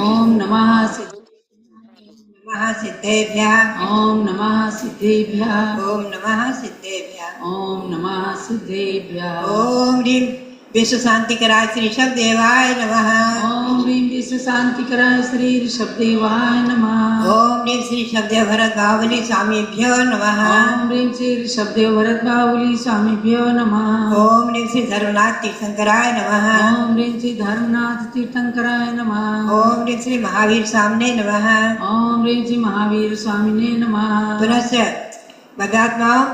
ओम नमः सिद्धेभ्यः ओम नमः सिद्धेभ्यः ओम नमः सिद्धेभ्यः ओम नमः सिद्धेभ्यः ओम ह्रीं विश्व शांतिकराय श्री शब्देवाय नमः। ओम ह्रीं विश्व शांतिकराय श्री ऋषभदेवाय नमः। ओम ह्रीं श्री शब्देव भरत बाहुली स्वामीभ्यो नमः। ओम ह्रीं श्री ऋषभदेव भरत बाहुली स्वामीभ्यो नमः। ओम ह्रीं श्री धर्मनाथ तीर्थंकराय नमः। ओम ह्रीं श्री धर्मनाथ तीर्थंकराय नमः। ओम ह्रीं श्री महावीर सामने नमः। ओम ह्रीं श्री महावीर स्वामिने नमः। पुनश्च भगवात्माओं,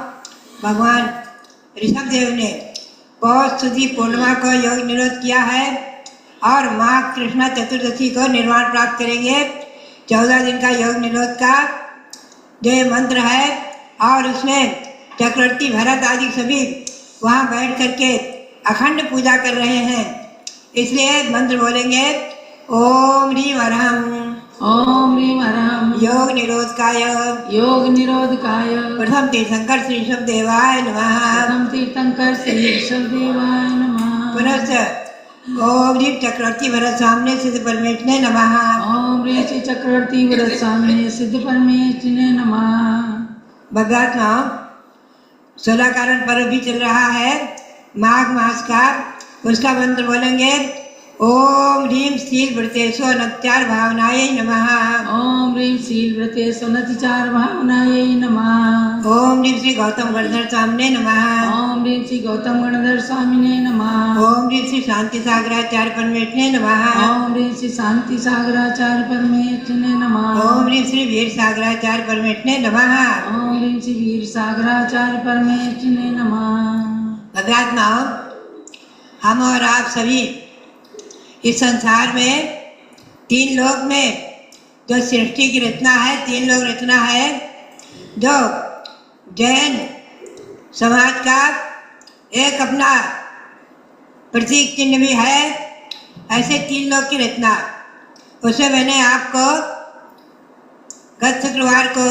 भगवान ऋषभदेव ने पौष सुदी पूर्णिमा को योग निरोध किया है और माघ कृष्णा चतुर्दशी को निर्वाण प्राप्त करेंगे। 14 दिन का योग निरोध का जो ये मंत्र है और उसमें चक्रवर्ती भरत आदि सभी वहाँ बैठ करके अखंड पूजा कर रहे हैं। इसलिए मंत्र बोलेंगे ओम ह्रीं अरहम ओम ह्रीं अरहम योग निरोधकाय योग निरोधकाय प्रथम तीर्थंकर श्री ऋषभदेवाय नमः। प्रथम तीर्थंकर श्री ऋषभदेवाय नमः। पुनश्च ओम ह्रीं चक्रवर्ती भरत सामने सिद्ध परमेश्वरे नमः। ओम ह्रीं श्री चक्रवर्ती भरत सामने सिद्ध परमेश्वरे नमः। भगवात्मा 16 कारण पर्व भी चल रहा है माघ मास का, उसका मंत्र बोलेंगे ओम ह्रीं शील व्रतेषु अनत्यार भावनायै नमः। ओम ह्रीं शील व्रतेषु अनतिचार भावनायै नमः। ओम ह्रीं श्री गौतम गणधर सामने नमः। ओम ह्रीं श्री गौतम गणधर स्वामिने नमः। ओम ह्रीं श्री शांति सागराचार्य परमेश्वरे नमः। ओम ह्रीं श्री शांति सागराचार्य परमेश्वरे नमः। ओम ह्रीं श्री वीर सागराचार्य परमेश्वरे नमः। ओम ह्रीं श्री वीर सागराचार्य परमेश्वरे नमः। भगवात्माओं, हम और आप सभी इस संसार में 3 लोक में जो सृष्टि की रचना है, 3 लोक रचना है जो जैन समाज का एक अपना प्रतीक चिन्ह भी है। ऐसे 3 लोक की रचना, उसमें मैंने आपको गत शुक्रवार को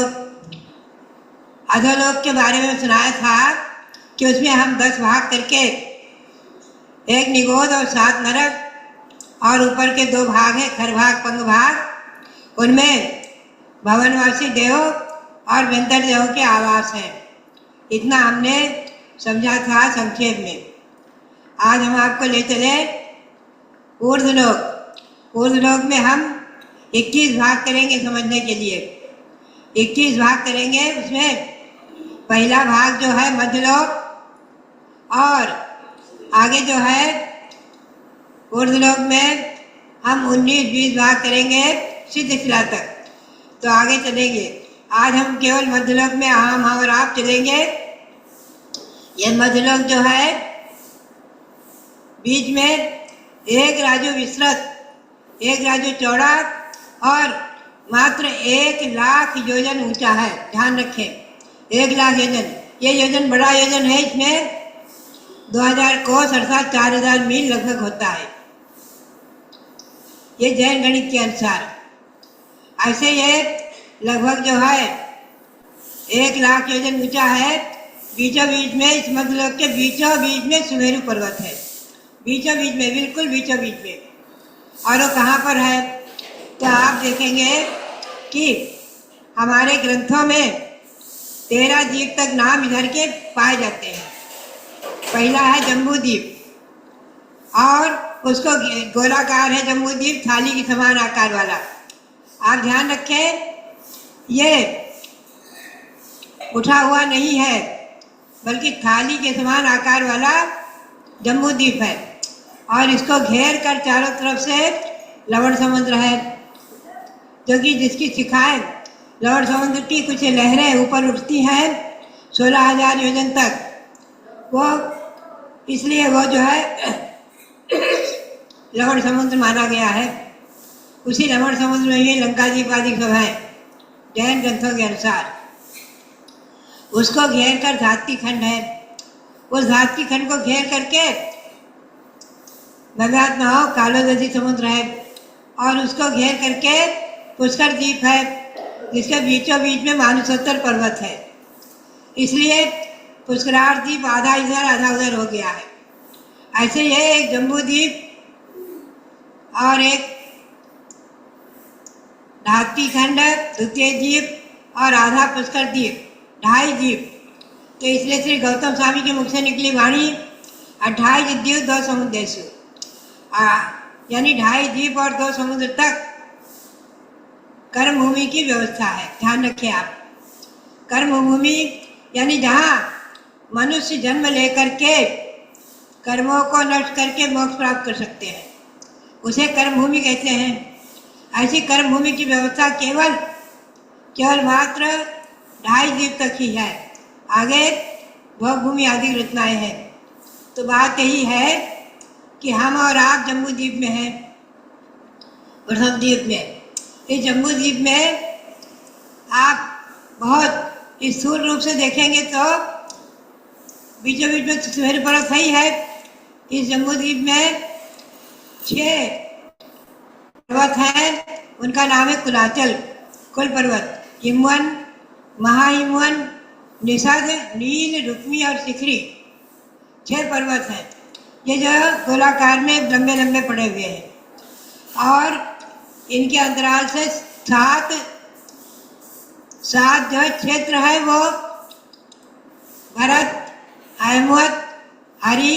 अधोलोक के बारे में सुनाया था कि उसमें हम 10 भाग करके, एक निगोद और 7 नरक और ऊपर के 2 भाग हैं खर भाग पंग भाग, उनमें भवनवासी देव और व्यंतर देवों के आवास हैं। इतना हमने समझा था संक्षेप में। आज हम आपको ले चले ऊर्ध्वलोक। ऊर्ध्वलोक में हम 21 भाग करेंगे समझने के लिए। 21 भाग करेंगे। उसमें पहला भाग जो है मध्यलोक और आगे जो है ऊर्ध्वलोक में हम 19-20 भाग करेंगे सिद्ध शिला तक। तो आगे चलेंगे। आज हम केवल मध्यलोक में हम और आप चलेंगे। यह मध्यलोक जो है बीच में एक राजू विस्तृत, एक राजू चौड़ा और मात्र 1 लाख योजन ऊंचा है। ध्यान रखें, 1 लाख योजन। ये योजन बड़ा योजन है। इसमें 2000 कोस अर्थात 4000 मील लगभग होता है, ये जैन गणित के अनुसार। ऐसे ये लगभग जो है 1 लाख योजन ऊंचा है। बीचों बीच में, इस मध्यलोक के बीचों बीच में सुमेरु पर्वत है। बीचों बीच में, बिल्कुल बीचों बीच में। और वो कहाँ पर है? तो आप देखेंगे कि हमारे ग्रंथों में 13 द्वीप तक नाम इधर के पाए जाते हैं। पहला है जम्बू द्वीप और उसको गोलाकार है जम्बू द्वीप, थाली के समान आकार वाला। आप ध्यान रखें, ये उठा हुआ नहीं है बल्कि थाली के समान आकार वाला जम्बू द्वीप है। और इसको घेर कर चारों तरफ से लवण समुद्र है, जो कि जिसकी शिखाएं लवण समुद्र की कुछ लहरें ऊपर उठती हैं 16,000 योजन तक। वो इसलिए वो जो है लवण समुद्र माना गया है। उसी लवण समुद्र में ये लंका द्वीप आदि सब है जैन ग्रंथों के अनुसार। उसको घेर कर धात्ती खंड है। उस धात्ती खंड को घेर करके भगवात्माओं कालोदशी समुद्र है और उसको घेर करके पुष्कर द्वीप है, जिसके बीचों बीच में मानुसोत्तर पर्वत है। इसलिए पुष्करार्थ द्वीप आधा इधर आधा उधर हो गया है। ऐसे ये एक जम्बू द्वीप और एक धात्री खंड, द्वितीय द्वीप और आधा पुष्कर द्वीप, 2.5 द्वीप। तो इसलिए श्री गौतम स्वामी के मुख से निकली वाणी 28 द्वीप 2 समुद्र देशु, यानी 2.5 द्वीप और 2 समुद्र तक कर्म भूमि की व्यवस्था है। ध्यान रखें आप, कर्म भूमि यानी जहाँ मनुष्य जन्म लेकर के कर्मों को नष्ट करके मोक्ष प्राप्त कर सकते हैं, उसे कर्म भूमि कहते हैं। ऐसी कर्म भूमि की व्यवस्था केवल मात्र 2.5 द्वीप तक ही है, आगे भोग भूमि आदि रचनाएं हैं। तो बात यही है कि हम और आप जम्बू द्वीप में हैं, वृषभ द्वीप में। इस जम्बू द्वीप में आप बहुत स्थूल रूप से देखेंगे तो बीचों बीच में सुमेरु पर्वत सही है। इस जम्बू द्वीप में 6 पर्वत हैं, उनका नाम है कुलाचल, कुल पर्वत, हिमवन, महाहिमवन, निषद, नील, रुक्मी और शिखरी, 6 पर्वत हैं। ये जो गोलाकार में लंबे लंबे पड़े हुए हैं और इनके अंतराल से 7 जो क्षेत्र है वो भरत, हैमवत, हरि,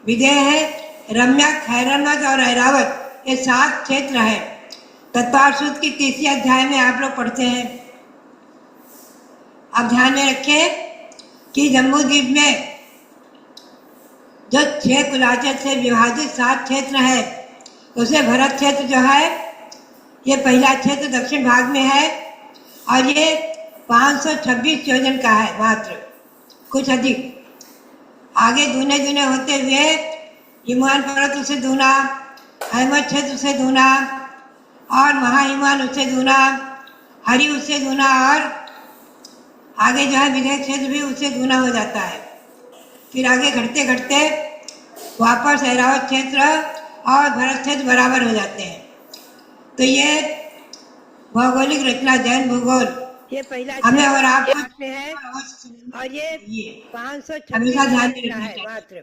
विदेह, रम्यक, हैरमत और ऐरावत, ये 7 क्षेत्र है। तत्वार्थ सूत्र की 3रे अध्याय में आप लोग पढ़ते हैं। अब ध्यान में रखें कि जम्बू द्वीप में जो 6 कुलाचल से विभाजित 7 क्षेत्र है, उसे भरत क्षेत्र जो है ये पहला क्षेत्र दक्षिण भाग में है और ये 526 योजन का है, मात्र कुछ अधिक। आगे दूने दूने होते हुए हिमवान पर्वत उसे दूना, हैमवत क्षेत्र उसे दूना और महाहिमवान उससे दूना, हरि उससे दूना और आगे जो है विदेह क्षेत्र भी उससे दूना हो जाता है। फिर आगे घटते घटते वापस ऐरावत क्षेत्र और भरत क्षेत्र बराबर हो जाते हैं। तो ये भौगोलिक रचना जैन भूगोल ये पहला हमें और आपको में है और ये 526 हमेशा ध्यान में का रखना है चाहिए। मात्र।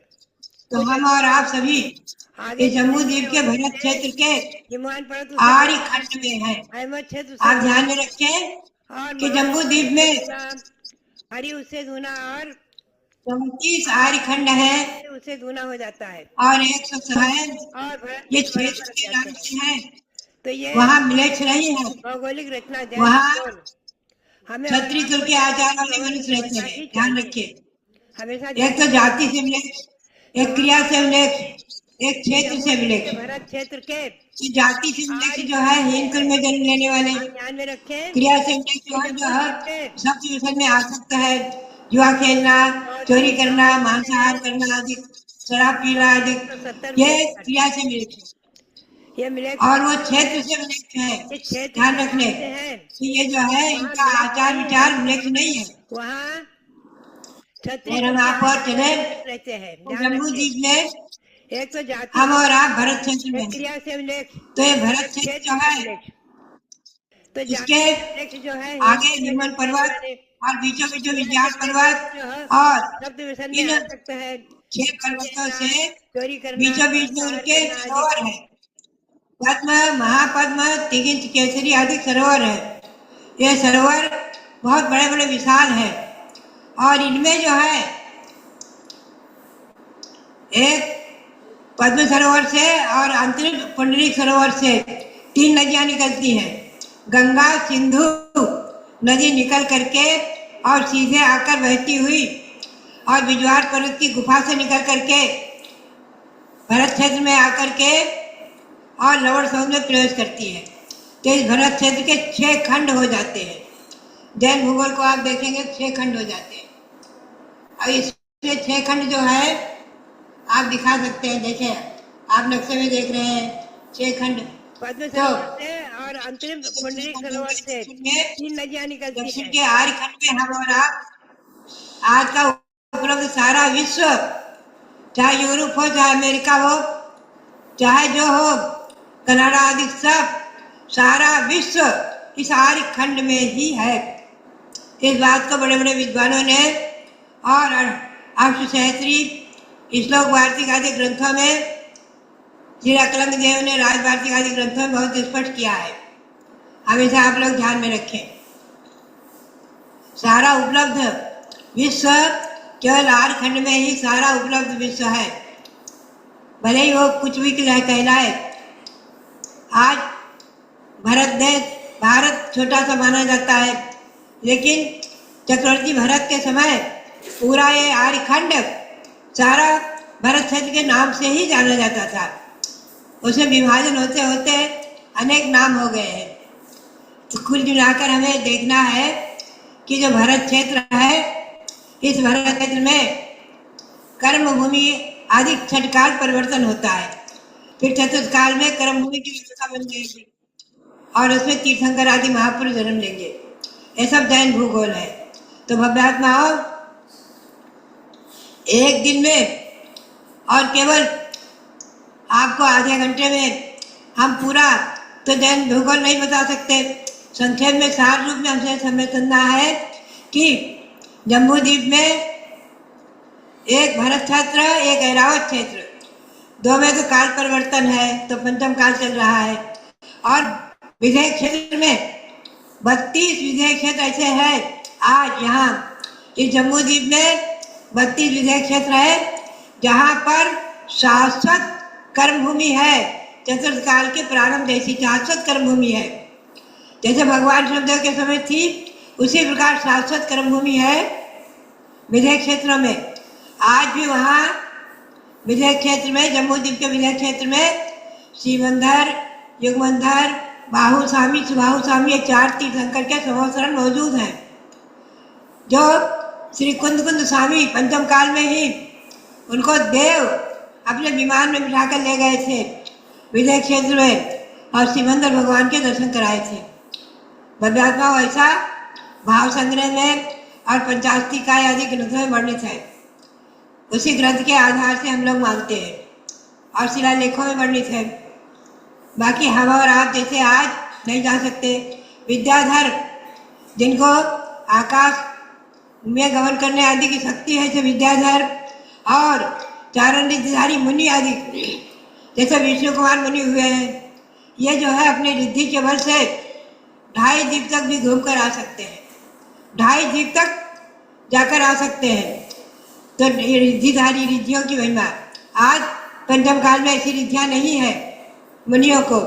तो हम और आप सभी आगे इस जम्बू द्वीप के भरत क्षेत्र के हिमवान पर्वत आर्य खंड में है। हैमवत क्षेत्र आप ध्यान में रखें और कि जम्बू द्वीप में हरि उससे दूना और 34 आर्य खंड है उससे दूना हो जाता है और 107 और भरत ये क्षेत्र क्षेत्र बराबर के हो नाम जाते से है। हैं। तो ये वहाँ मिलेच्छ नहीं है, भौगोलिक रचना जैन वहाँ भूगोल हमें क्षत्रिय कुल के आचार वाले मनुष्य रहते हैं। ध्यान रखिए, हमेशा एक तो जाति से मिलेच्छ, एक क्रिया से मिलेच्छ, एक क्षेत्र से मिलेच्छ। भरत क्षेत्र के तो जाति से मिलेच्छ जो है हीन कुल में जन्म लेने वाले, हम ध्यान में रखें। क्रिया से मिलेच्छ जो है सब चीजों में आसक्त है, जुआ खेलना, चोरी करना, मांसाहार करना आदि, शराब पीना आदि, ये क्रिया से मिलेच्छ। ये मिले और वो क्षेत्र से मिलेच्छ है। ये क्षेत्र ध्यान रखने हैं कि ये जो है इनका आचार विचार मिलेच्छ नहीं है। वहाँ और हम आप और चले रहते हैं। जम्बू द्वीप में एक तो जाति हम और आप भरत क्षेत्र में हैं। क्रिया से उल्लेख तो ये भरत क्षेत्र जो है तो इसके जाति जो है आगे निमन पर्वत और बीचों बीचों विज्ञान पर्वत और शब्द व्यसन में इन आ सकता है। 6 पर्वतों से चोरी करना, बीचों बीच में उनके सरोवर है, पद्म, महापद्म, तिगिंत, केसरी आदि सरोवर है। ये सरोवर बहुत बड़े बड़े विशाल है और इनमें जो है एक पद्म सरोवर से और अंतरिक्ष पुंडरीक सरोवर से 3 नदियां निकलती हैं। गंगा, सिंधु नदी निकल करके और सीधे आकर बहती हुई और बिजवार पर्वत की गुफा से निकल करके भरत क्षेत्र में आकर के और लवण समुद्र में प्रवेश करती है। तो इस भरत क्षेत्र के 6 खंड हो जाते हैं। जैन भूगोल को आप देखेंगे 6 खंड हो जाते हैं और इसमें 6 खंड जो है आप दिखा सकते हैं। देखें, आप नक्शे में देख रहे हैं 6 खंड। पद्म सरोवर से और अंतरिम पुंडरीक सरोवर से 3 नदियां निकलती दक्षिण हैं। के आर्य खंड में हम और आप आज का उपलब्ध सारा विश्व, चाहे यूरोप हो, चाहे अमेरिका हो, चाहे जो हो, कनाडा आदि, सब सारा विश्व इस आर्य खंड में ही है। इस बात को बड़े बड़े विद्वानों ने और अष्टसहस्त्री, श्लोक वार्तिक आदि ग्रंथों में, श्री अकलंग देव ने राज वार्तिक आदि ग्रंथों में बहुत स्पष्ट किया है। हमेशा आप लोग ध्यान में रखें। सारा उपलब्ध विश्व केवल 8 खंड में ही सारा उपलब्ध विश्व है, भले ही वो कुछ भी कहलाए। आज भारत छोटा सा माना जाता है, लेकिन चक्रवर्ती भरत के समय पूरा ये आर्यखंड सारा भरत क्षेत्र के नाम से ही जाना जाता था। उसमें विभाजन होते होते अनेक नाम हो गए हैं। तो कुल मिलाकर हमें देखना है कि जो भरत क्षेत्र है, इस भरत क्षेत्र में कर्म भूमि आदि 6 काल परिवर्तन होता है। फिर चतुर्थ काल में कर्म भूमि की व्यवस्था बन जाएगी और उसमें तीर्थंकर आदि महापुरुष जन्म लेंगे। ये सब जैन भूगोल है। तो भव्यात्माओं, एक दिन में और केवल आपको आधे घंटे में हम पूरा तो जैन भूगोल नहीं बता सकते। संक्षेप में सार रूप में हमसे समझना है कि जम्बूद्वीप में एक भरत क्षेत्र, एक ऐरावत क्षेत्र, दो में तो काल परिवर्तन है, तो पंचम काल चल रहा है। और विधेय क्षेत्र में 32 विधेय क्षेत्र ऐसे हैं। आज यहाँ इस जम्बूद्वीप में 32 विधेय क्षेत्र है, जहाँ पर शाश्वत कर्म भूमि है। चतुर्थ काल के प्रारंभ जैसी शाश्वत कर्म भूमि है। जैसे भगवान शब्दों के समय थी, उसी प्रकार शाश्वत कर्म भूमि है विधेय क्षेत्रों में। आज भी वहाँ विधेय क्षेत्र में, जम्बूद्वीप के विधेय क्षेत्र में शिवंधर, युगमंधर, बाहु स्वामी, सुबाहु स्वामी, ये 4 तीर्थंकर के संवत्सरण मौजूद हैं, जो श्री कुंद स्वामी पंचम काल में ही उनको देव अपने विमान में बिठाकर ले गए थे विजय क्षेत्र में, और शिवंधर भगवान के दर्शन कराए थे। भव्यात्मा ऐसा भाव संग्रह में और पंचास्तिकाय आदि ग्रंथों में वर्णित है। उसी ग्रंथ के आधार से हम लोग मानते हैं और शिलालेखों में वर्णित है। बाकी हम और आप जैसे आज नहीं जा सकते। विद्याधर, जिनको आकाश में गमन करने आदि की शक्ति है, जैसे विद्याधर, और चारण रिद्धिधारी मुनि आदि जैसे विष्णु कुमार मुनि हुए हैं, ये जो है अपनी रिद्धि के बल से 2.5 द्वीप तक भी घूम कर आ सकते हैं। 2.5 द्वीप तक जाकर आ सकते हैं। तो रिद्धिधारी, रिद्धियों की महिमा। आज पंचम काल में ऐसी रिद्धियाँ नहीं है मुनियों को,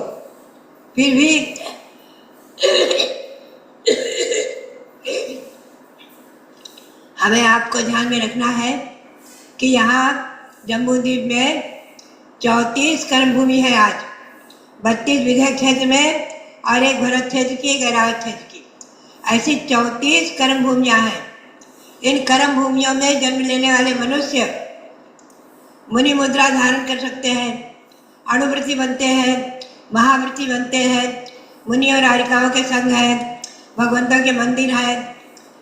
फिर भी हमें आपको ध्यान में रखना है कि यहाँ जम्बूद्वीप में 34 कर्म भूमि है आज। 32 विधेय क्षेत्र में और एक भरत क्षेत्र की, एक ऐरावत क्षेत्र की, ऐसी 34 कर्म भूमियाँ हैं। इन कर्म भूमियों में जन्म लेने वाले मनुष्य मुनि मुद्रा धारण कर सकते हैं, अणुवृत्ति बनते हैं, महावृत्ति बनते हैं, मुनि और आरिकाओं के संग है, भगवंतों के मंदिर है।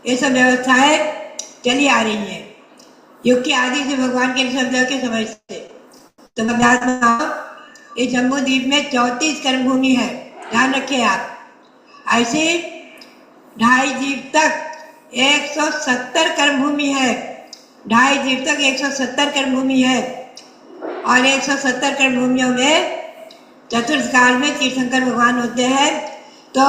ये सब व्यवस्थाएं चली आ रही हैं युग की आदि से, भगवान के शब्दों के समय से। तो इस जम्बूद्वीप में 34 कर्म भूमि है, ध्यान रखिए आप। ऐसे 2.5 द्वीप तक 170 कर्म भूमि है। 2.5 द्वीप तक 170 कर्म भूमि है, और 170 कर्म भूमियों में चतुर्थ काल में तीर्थंकर भगवान होते हैं। तो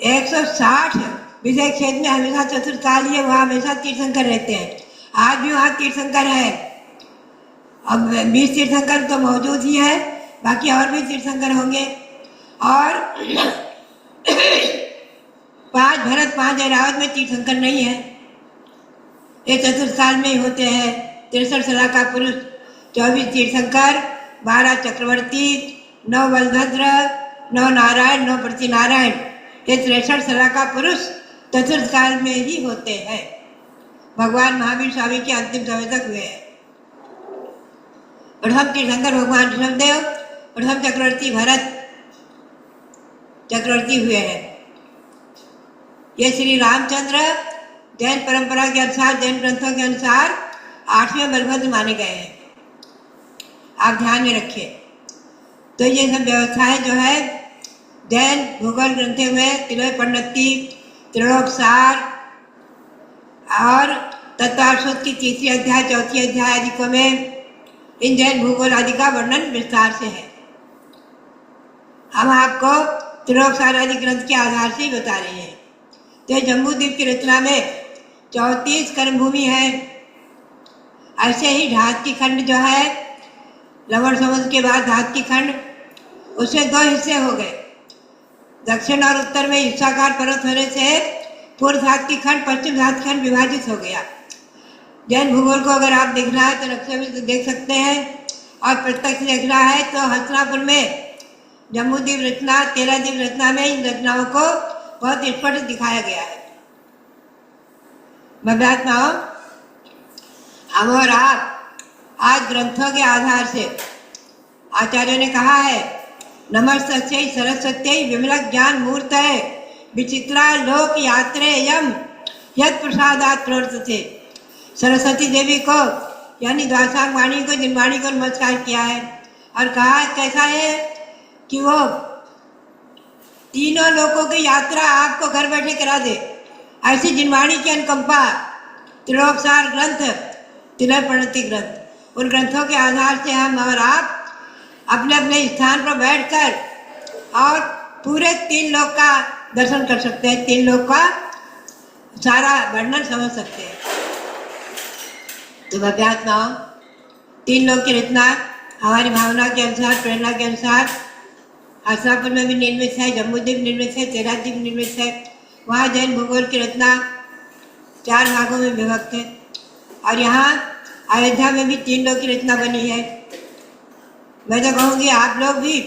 160 विजय क्षेत्र में हमेशा चतुर्थ काल ही है, वहाँ हमेशा तीर्थंकर रहते हैं। आज भी वहाँ तीर्थंकर है। अब 20 तीर्थंकर तो मौजूद ही है, बाकी और भी तीर्थंकर होंगे। और 5 भरत, 5 ऐरावत में तीर्थंकर नहीं है। ये चतुर्थ काल में ही होते हैं। 63 सला का पुरुष, 24 तीर्थंकर, 12 चक्रवर्ती, 9 बलभद्र, 9 नारायण, 9 प्रतिनारायण, ये 63 सला का पुरुष चतुर्थ काल में ही होते हैं। भगवान महावीर स्वामी के अंतिम समय तक हुए हैं। प्रथम तीर्थंकर भगवान ऋषभदेव, प्रथम चक्रवर्ती भरत चक्रवर्ती हुए हैं। ये श्री रामचंद्र जैन परंपरा के अनुसार, जैन ग्रंथों के अनुसार 8वें बलभद्र माने गए हैं। आप ध्यान में रखिए। तो ये सब व्यवस्थाएं जो है जैन भूगोल ग्रंथों में तिलोय पंडिती, त्रिलोकसार और तत्वार्षोद की 3री अध्याय, 4थी अध्याय आदि को में इन जैन भूगोल आदि का वर्णन विस्तार से है। हम आपको त्रिलोकसार आदि ग्रंथ के आधार से ही बता रहे हैं। तो जम्बूद्वीप की रचना में 34 कर्म भूमि है। ऐसे ही धात की खंड जो है, लवण समुद्र के बाद धात की खंड, उसमें 2 हिस्से हो गए। दक्षिण और उत्तर में ईर्षाकार पर्वत होने से पूर्व धात की खंड पश्चिम धात की खंड विभाजित हो गया। जैन भूगोल को अगर आप देखना है तो नक्शे में तो देख सकते हैं, और प्रत्यक्ष देखना है तो हस्तिनापुर में जम्बूद्वीप रचना, 13 द्वीप रचना में इन रचनाओं को बहुत स्पष्ट दिखाया गया है। भव्यात्माओं, हम और आप आज ग्रंथों के आधार से, आचार्यों ने कहा है, नमस्तस्यै सरस्वत्यै विमल ज्ञान मूर्तये विचित्रा लोक यात्रेयम् यत् प्रसादात् प्रवर्तते। सरस्वती देवी को यानी द्वादशांग वाणी को, जिनवाणी को नमस्कार किया है और कहा कैसा है कि वो तीनों लोकों की यात्रा आपको घर बैठे करा दे। ऐसी जिनवाणी की अनुकंपा, त्रिलोकसार ग्रंथ, तिलय प्रणति ग्रंथ, उन ग्रंथों के आधार से हम और आप अपने अपने स्थान पर बैठकर और पूरे 3 लोक का दर्शन कर सकते हैं, 3 लोक का सारा वर्णन समझ सकते हैं। तो भव्यात्माओं, 3 लोक की रचना हमारी भावना के अनुसार, प्रेरणा के अनुसार हस्तिनापुर में भी निर्मित है, जम्बूद्वीप निर्मित है, 13 द्वीप निर्मित है। वहाँ जैन भूगोल की रचना 4 भागों में विभक्त है, और यहाँ अयोध्या में भी 3 लोक की रचना बनी है। मैं तो कहूँगी आप लोग भी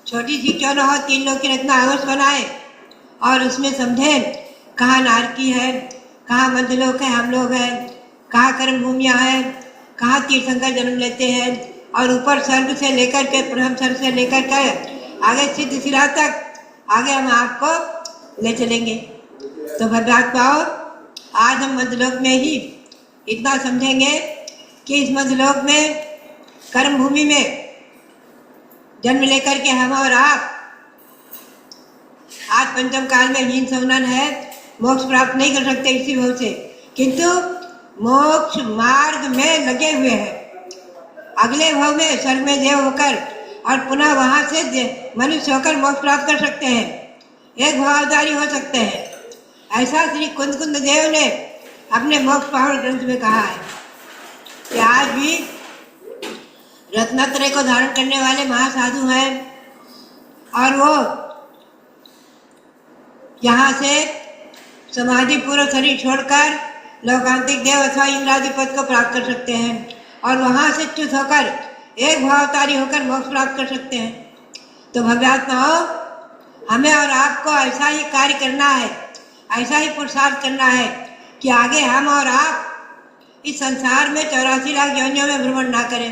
छोटी सी क्यों न हो, 3 लोक की रचना अवश्य बनाए और उसमें समझें कहाँ नारकी है, कहाँ मध्यलोक है, हम लोग हैं, कहाँ कर्म भूमियाँ हैं, कहाँ तीर्थंकर जन्म लेते हैं, और ऊपर स्वर्ग से लेकर के, प्रथम स्वर्ग से लेकर के आगे सिद्ध शिला तक आगे हम आपको ले चलेंगे। तो भव्यात्माओं, आज हम मध्यलोक में ही इतना समझेंगे कि इस मध्यलोक में, कर्म भूमि में जन्म लेकर के हम और आप आज पंचम काल में हीन सवनन है, मोक्ष प्राप्त नहीं कर सकते इसी भाव से, किंतु मोक्ष मार्ग में लगे हुए हैं। अगले भाव में स्वर्ग में देव होकर और पुनः वहां से मनुष्य होकर मोक्ष प्राप्त कर सकते हैं, एक भावधारी हो सकते हैं। ऐसा श्री कुंद देव ने अपने मोक्ष पहाड़ ग्रंथ में कहा है कि आज भी रत्नत्रय को धारण करने वाले महासाधु हैं, और वो यहाँ से समाधि पूर्व शरीर छोड़कर लौकांतिक देव अथवा इंद्रादि पद को प्राप्त कर सकते हैं, और वहाँ से च्युत होकर एक भावतारी होकर मोक्ष प्राप्त कर सकते हैं। तो भव्यात्माओं, हमें और आपको ऐसा ही कार्य करना है, ऐसा ही पुरुषार्थ करना है कि आगे हम और आप इस संसार में 84 लाख योनियों में भ्रमण ना करें,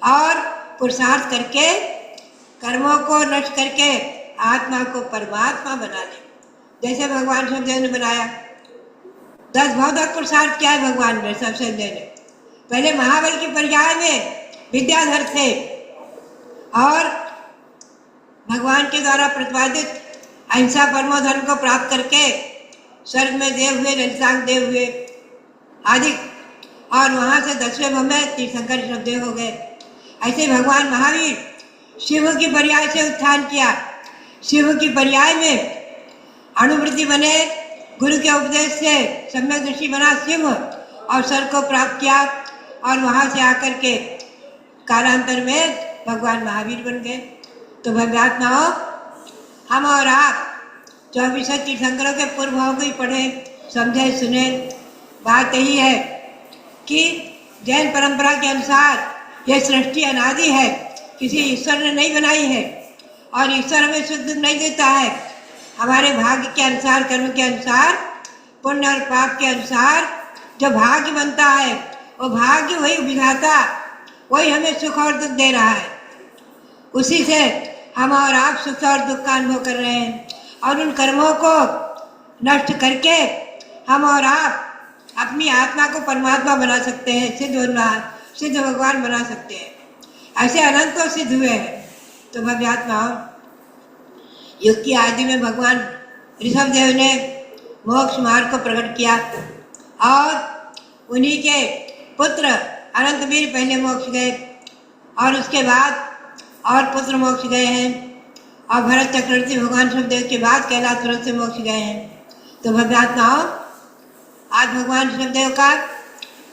और पुरुषार्थ करके कर्मों को नष्ट करके आत्मा को परमात्मा बना लें, जैसे भगवान शब्देव ने बनाया। 10 भाव तक पुरुषार्थ किया है भगवान ने, सबसे ने। पहले महाबल की पर्याय में विद्याधर थे, और भगवान के द्वारा प्रतिपादित अहिंसा परमो धर्म को प्राप्त करके स्वर्ग में देव हुए, ललितांग देव हुए आदि, और वहाँ से 10वें भाव में तीर्थंकर ऋषभदेव हो गए। ऐसे भगवान महावीर शिव की पर्याय से उत्थान किया, शिव की पर्याय में अणुवृत्ति बने, गुरु के उपदेश से सम्यक दृष्टि बना शिव, और स्वर्ग को प्राप्त किया, और वहाँ से आकर के कालांतर में भगवान महावीर बन गए। तो भव्यात्माओं, हम और आप 24 तीर्थंकरों के पूर्व भाव को ही पढ़े, समझे, सुने। बात यही है कि जैन परंपरा के अनुसार यह सृष्टि अनादि है, किसी ईश्वर ने नहीं बनाई है, और ईश्वर हमें सुख दुख नहीं देता है। हमारे भाग्य के अनुसार, कर्म के अनुसार, पुण्य और पाप के अनुसार जो भाग्य बनता है, वो भाग्य वही विधाता, वही हमें सुख और दुख दे रहा है। उसी से हम और आप सुख और दुख का अनुभव कर रहे हैं, और उन कर्मों को नष्ट करके हम और आप अपनी आत्मा को परमात्मा बना सकते हैं, सिद्ध भगवान बना सकते हैं। ऐसे अनंतों सिद्ध हुए हैं। तो भव्यात्माओं, युग की आदि में भगवान ऋषभदेव ने मोक्ष मार्ग को प्रकट किया, और उन्हीं के पुत्र अनंतवीर पहले मोक्ष गए, और उसके बाद और पुत्र मोक्ष गए हैं, और भरत चक्रवर्ती भगवान ऋषभदेव के बाद कैलाश पर्वत से मोक्ष गए हैं। तो भव्यात्माओं, आज भगवान ऋषभदेव का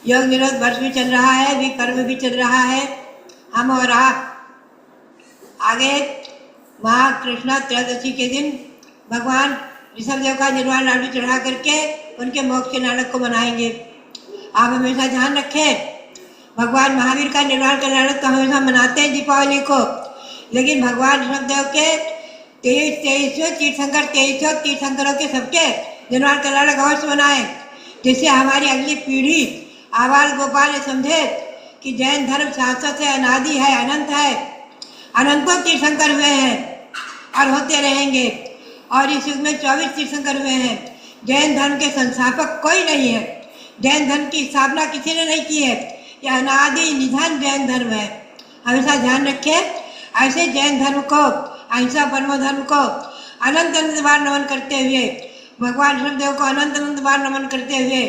योग निरोध वर्ष भी चल रहा है, भी पर्व भी चल रहा है। हम और आप आगे महाकृष्णा त्रयोदशी के दिन भगवान ऋषभदेव का निर्वाण लाडू चढ़ा करके उनके मोक्ष के नाटक को मनाएंगे। आप हमेशा ध्यान रखें, भगवान महावीर का निर्वाण का नाटक तो हमेशा मनाते हैं दीपावली को, लेकिन भगवान ऋषभदेव के 23 तीर्थंकरों के सबके निर्वाण का नाटक अवश्य मनाएं, जिससे हमारी अगली पीढ़ी आबाल गोपाल ये समझे कि जैन धर्म शाश्वत है, अनादि है, अनंत है। अनंतों तीर्थंकर हुए हैं और होते रहेंगे, और इस युग में 24 तीर्थंकर हुए हैं। जैन धर्म के संस्थापक कोई नहीं है, जैन धर्म की स्थापना किसी ने नहीं की है, यह अनादि निधन जैन धर्म है। हमेशा ध्यान रखें, ऐसे जैन धर्म को, अहिंसा परमो धर्म को अनंत अनंत बार नमन करते हुए, भगवान ऋषभदेव को अनंत अनंत बार नमन करते हुए,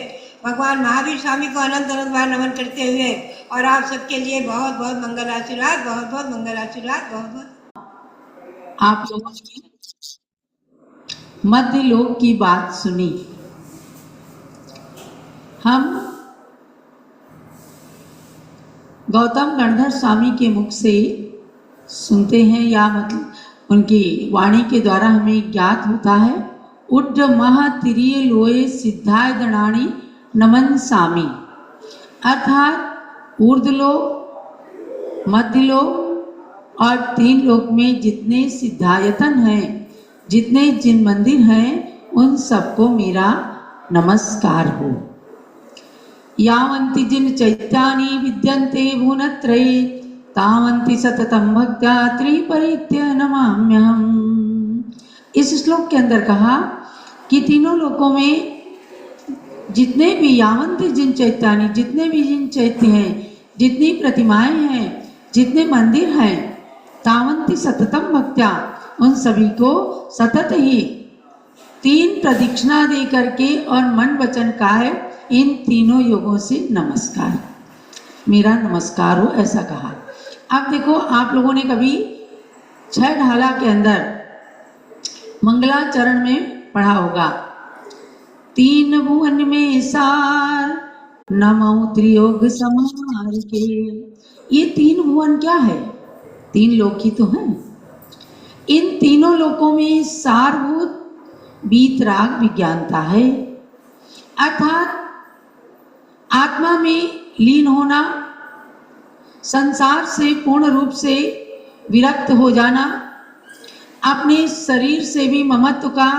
भगवान महावीर स्वामी को अनंत अनंत बार नमन करते हुए, और आप सबके लिए बहुत बहुत मंगल आशीर्वाद, बहुत बहुत मंगल आशीर्वाद, बहुत बहुत। आप लोगों ने मध्य लोक की बात सुनी। हम गौतम गणधर स्वामी के मुख से सुनते हैं, या मतलब उनकी वाणी के द्वारा हमें ज्ञात होता है। उड्ड मह तिरिय लोए सिद्धाय दणाणी नमन सामी, अर्थात ऊर्ध्वलोक, मध्यलोक और 3 लोक में जितने सिद्धायतन हैं, जितने जिन मंदिर हैं, उन सबको मेरा नमस्कार हो। यावन्ति जिन चैत्यानि विद्यन्ते भुवनत्रये तावन्ति सततं भक्त्या त्रिपरित्य नमाम्यहम्। इस श्लोक के अंदर कहा कि तीनों लोकों में जितने भी यावन्ति जिन चैत्यानि, जितने भी जिन चैत्य हैं, जितनी प्रतिमाएं हैं, जितने मंदिर हैं, तावन्ति सततं भक्त्या, उन सभी को सतत ही 3 प्रदक्षिणा दे करके और मन वचन काय इन तीनों योगों से नमस्कार, मेरा नमस्कार हो, ऐसा कहा। अब देखो, आप लोगों ने कभी 6 ढाला के अंदर मंगलाचरण में पढ़ा होगा, 3 भुवन में सार नमो त्रियोग समार के। ये 3 भुवन क्या है? 3 लोक ही तो हैं। इन तीनों लोकों में सारभूत वीतराग विज्ञानता है, अर्थात आत्मा में लीन होना, संसार से पूर्ण रूप से विरक्त हो जाना, अपने शरीर से भी ममत्व का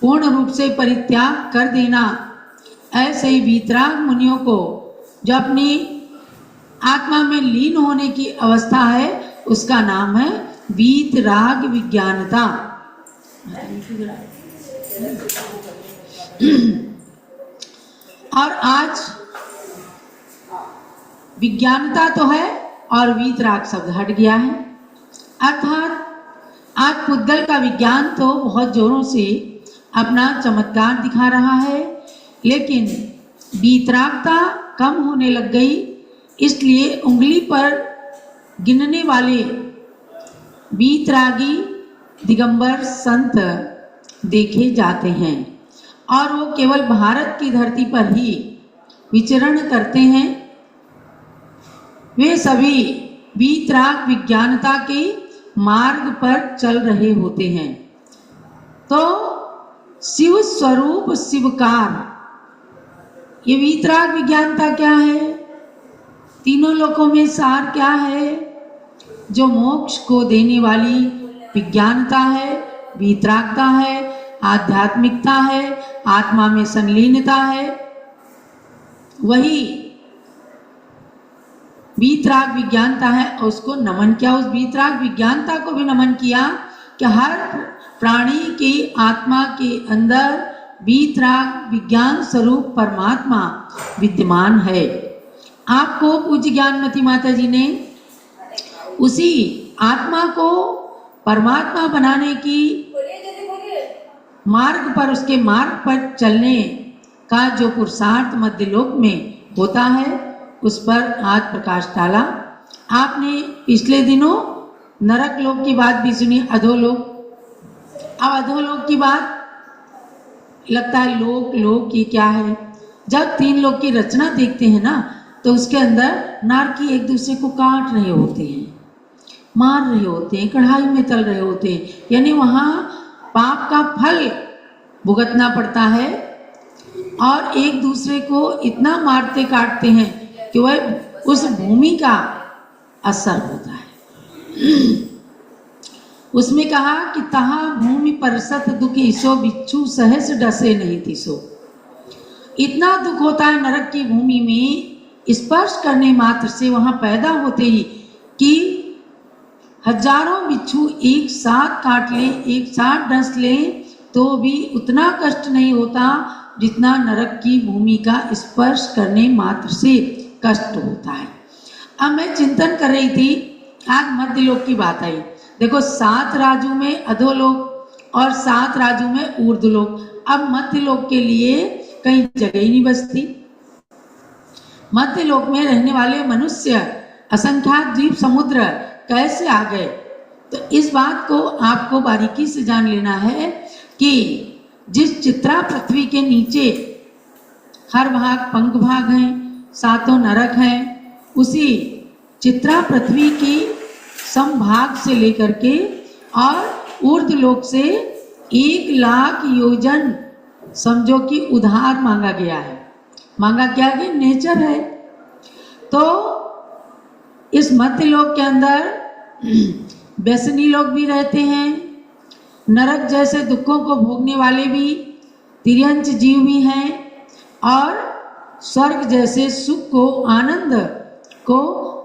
पूर्ण रूप से परित्याग कर देना। ऐसे ही वीतराग मुनियों को जो अपनी आत्मा में लीन होने की अवस्था है, उसका नाम है वीतराग विज्ञानता। और आज विज्ञानता तो है और वीतराग शब्द हट गया है, अर्थात आज पुद्गल का विज्ञान तो बहुत जोरों से अपना चमत्कार दिखा रहा है, लेकिन वीतरागता कम होने लग गई। इसलिए उंगली पर गिनने वाले वीतरागी दिगंबर संत देखे जाते हैं, और वो केवल भारत की धरती पर ही विचरण करते हैं। वे सभी वीतराग विज्ञानता के मार्ग पर चल रहे होते हैं। तो शिव स्वरूप शिवकार, ये वीतराग विज्ञानता क्या है? तीनों लोकों में सार क्या है? जो मोक्ष को देने वाली विज्ञानता है, वीतरागता है, आध्यात्मिकता है, आत्मा में संलीनता है, वही वीतराग विज्ञानता है। और उसको नमन किया, उस वीतराग विज्ञानता को भी नमन किया कि हर प्राणी की आत्मा के अंदर वीतराग विज्ञान स्वरूप परमात्मा विद्यमान है। आपको पूज्य ज्ञानमती माता जी ने उसी आत्मा को परमात्मा बनाने की मार्ग पर, उसके मार्ग पर चलने का जो पुरुषार्थ मध्य लोक में होता है, उस पर आज प्रकाश डाला। आपने पिछले दिनों नरक लोक की बात भी सुनी, अधोलोक, अब अधोलोक की बात, लगता है लोक लोक ये क्या है। जब 3 लोक की रचना देखते हैं ना, तो उसके अंदर नारकी एक दूसरे को काट रहे होते हैं, मार रहे होते हैं, कढ़ाई में तल रहे होते हैं, यानी वहाँ पाप का फल भुगतना पड़ता है और एक दूसरे को इतना मारते काटते हैं कि वह उस भूमि का असर होता है। उसमें कहा कि तहा भूमि पर सत दुखी सो बिच्छू सहस डसे नहीं थी सो। इतना दुख होता है नरक की भूमि में, स्पर्श करने मात्र से वहां पैदा होते ही कि हजारों बिच्छू एक साथ काट ले, एक साथ डस ले, तो भी उतना कष्ट नहीं होता जितना नरक की भूमि का स्पर्श करने मात्र से कष्ट होता है। अब मैं चिंतन कर रही थी, आज मध्यलोक की बात आई। देखो 7 राज्यों में अधोलोक और 7 राज्यों में ऊर्ध्वलोक। अब मध्यलोक के लिए कहीं जगह ही नहीं बचती। मध्यलोक में रहने वाले मनुष्य असंख्यात द्वीप समुद्र कैसे आ गए, तो इस बात को आपको बारीकी से जान लेना है कि जिस चित्रा पृथ्वी के नीचे हर भाग पंख भाग हैं, 7 नरक हैं, उसी चित्रा पृथ्वी की संभाग से लेकर के और ऊर्ध्वलोक से 1 लाख योजन समझो कि उधार मांगा गया है। मांगा क्या कि नेचर है। तो इस मध्यलोक के अंदर व्यसनी लोग भी रहते हैं, नरक जैसे दुखों को भोगने वाले भी, तिर्यंच जीव भी हैं, और स्वर्ग जैसे सुख को आनंद को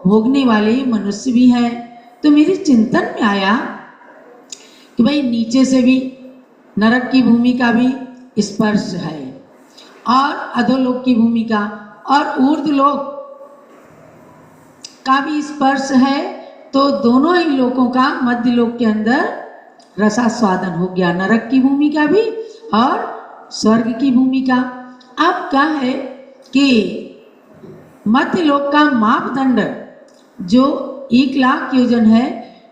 भोगने वाले मनुष्य भी हैं। तो मेरे चिंतन में आया कि भाई नीचे से भी नरक की भूमि का भी स्पर्श है और अधोलोक की भूमि का और ऊर्ध्वलोक का भी स्पर्श है, तो दोनों ही लोकों का मध्यलोक के अंदर रसास्वादन हो गया, नरक की भूमि का भी और स्वर्ग की भूमि का। अब क्या है कि मध्यलोक का मापदंड जो 1 लाख योजन है,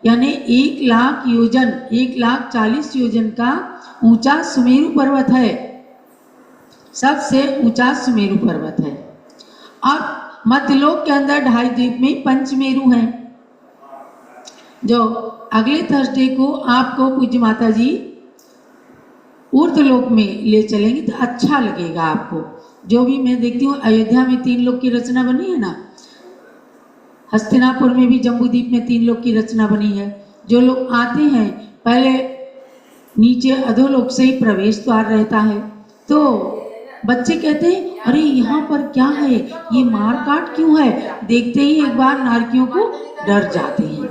यानी 1 लाख योजन 1,40,000 योजन का ऊंचा सुमेरु पर्वत है, सबसे ऊंचा सुमेरु पर्वत है। और मध्यलोक के अंदर 2.5 द्वीप में पंचमेरु हैं, जो अगले थर्सडे को आपको पूज्य माता जी ऊर्ध्वलोक में ले चलेंगे तो अच्छा लगेगा आपको। जो भी मैं देखती हूँ अयोध्या में 3 लोक की रचना बनी है ना, हस्तिनापुर में भी जम्बूद्वीप में 3 लोक की रचना बनी है। जो लोग आते हैं पहले नीचे अधोलोक से ही प्रवेश द्वार रहता है, तो बच्चे कहते हैं अरे यहाँ पर क्या है, ये मार काट क्यों है, देखते ही एक बार नारकियों को डर जाते हैं।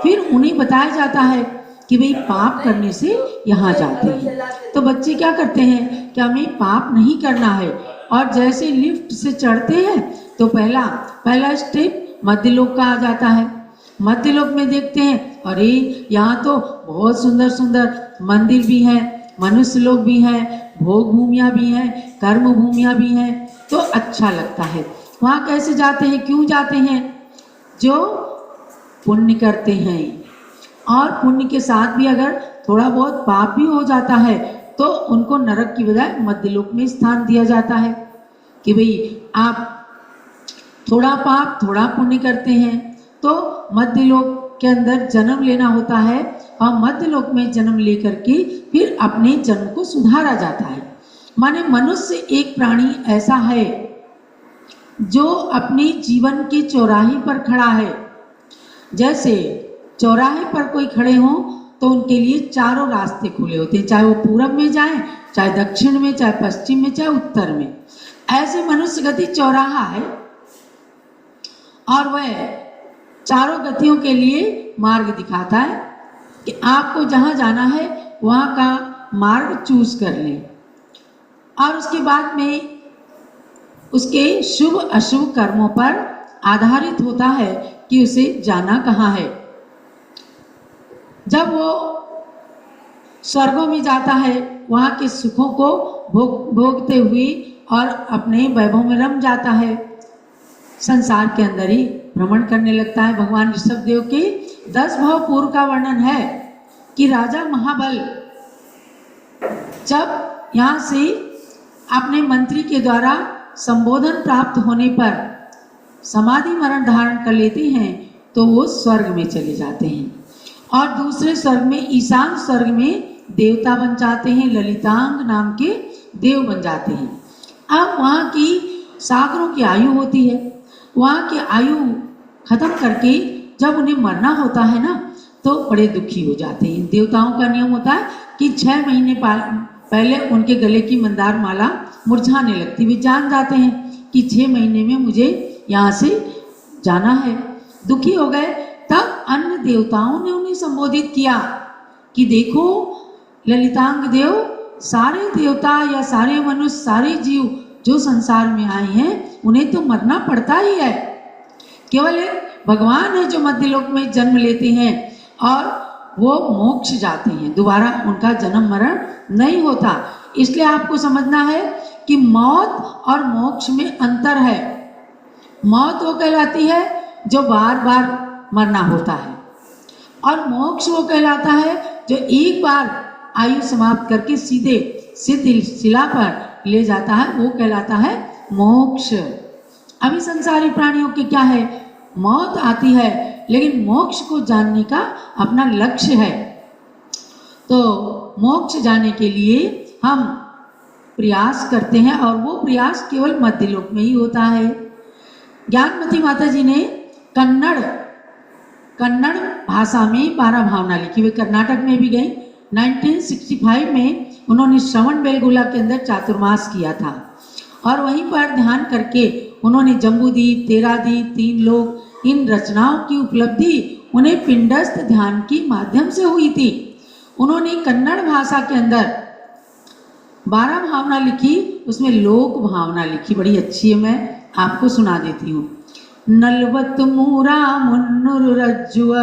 फिर उन्हें बताया जाता है कि भाई पाप करने से यहाँ जाते हैं। तो बच्चे क्या करते हैं कि हमें पाप नहीं करना है, और जैसे लिफ्ट से चढ़ते हैं तो पहला स्टेप मध्यलोक का आ जाता है। मध्यलोक में देखते हैं अरे यहाँ तो बहुत सुंदर सुंदर मंदिर भी हैं, मनुष्य लोग भी हैं, भोग भूमियाँ भी हैं, कर्म भूमियाँ भी हैं, तो अच्छा लगता है। वहाँ कैसे जाते हैं, क्यों जाते हैं? जो पुण्य करते हैं, और पुण्य के साथ भी अगर थोड़ा बहुत पाप भी हो जाता है तो उनको नरक की बजाय मध्यलोक में स्थान दिया जाता है कि भाई आप थोड़ा पाप थोड़ा पुण्य करते हैं तो मध्यलोक के अंदर जन्म लेना होता है, और मध्यलोक में जन्म लेकर के फिर अपने जन्म को सुधारा जाता है। माने मनुष्य एक प्राणी ऐसा है जो अपने जीवन के चौराहे पर खड़ा है। जैसे चौराहे पर कोई खड़े हों तो उनके लिए चारों रास्ते खुले होते हैं, चाहे वो पूरब में जाएं, चाहे दक्षिण में, चाहे पश्चिम में, चाहे उत्तर में। ऐसे मनुष्य गति चौराहा है, और वह चारों गतियों के लिए मार्ग दिखाता है कि आपको जहाँ जाना है वहाँ का मार्ग चूज कर लें, और उसके बाद में उसके शुभ अशुभ कर्मों पर आधारित होता है कि उसे जाना कहाँ है। जब वो स्वर्गों में जाता है वहाँ के सुखों को भोगते हुए और अपने वैभव में रम जाता है, संसार के अंदर ही भ्रमण करने लगता है। भगवान ऋषभदेव के 10 भाव पूर्व का वर्णन है कि राजा महाबल जब यहाँ से अपने मंत्री के द्वारा संबोधन प्राप्त होने पर समाधि मरण धारण कर लेते हैं तो वो स्वर्ग में चले जाते हैं और दूसरे स्वर्ग में, ईशान स्वर्ग में देवता बन जाते हैं, ललितांग नाम के देव बन जाते हैं। अब वहाँ की सागरों की आयु होती है, वहाँ की आयु खत्म करके जब उन्हें मरना होता है ना तो बड़े दुखी हो जाते हैं। देवताओं का नियम होता है कि 6 महीने पहले उनके गले की मंदार माला मुरझाने लगती, वे जान जाते हैं कि 6 महीने में मुझे यहाँ से जाना है। दुखी हो गए, तब अन्य देवताओं ने उन्हें संबोधित किया कि देखो ललितांग देव, सारे देवता या सारे मनुष्य, सारे जीव जो संसार में आए हैं उन्हें तो मरना पड़ता ही है, केवल एक भगवान है जो मध्यलोक में जन्म लेते हैं और वो मोक्ष जाते हैं, दोबारा उनका जन्म मरण नहीं होता। इसलिए आपको समझना है कि मौत और मोक्ष में अंतर है। मौत वो कहलाती है जो बार बार मरना होता है और मोक्ष वो कहलाता है जो एक बार आयु समाप्त करके सीधे सिद्ध शिला पर ले जाता है, वो कहलाता है मोक्ष। अभी संसारी प्राणियों के क्या है, मौत आती है लेकिन मोक्ष को जानने का अपना लक्ष्य है। तो मोक्ष जाने के लिए हम प्रयास करते हैं और वो प्रयास केवल मध्यलोक में ही होता है। ज्ञानमती माता जी ने कन्नड़ भाषा में 12 भावना लिखी, वे कर्नाटक में भी गई। 1965 में उन्होंने श्रवण बेलगोला के अंदर चातुर्मास किया था और वहीं पर ध्यान करके उन्होंने जम्बूद्वीप, तेराद्वीप, 3 लोक, इन रचनाओं की उपलब्धि उन्हें पिंडस्थ ध्यान के माध्यम से हुई थी। उन्होंने कन्नड़ भाषा के अंदर 12 भावना लिखी, उसमें लोक भावना लिखी, बड़ी अच्छी है, मैं आपको सुना देती हूँ। नलवत मूरा मुन्नुर रज्जुव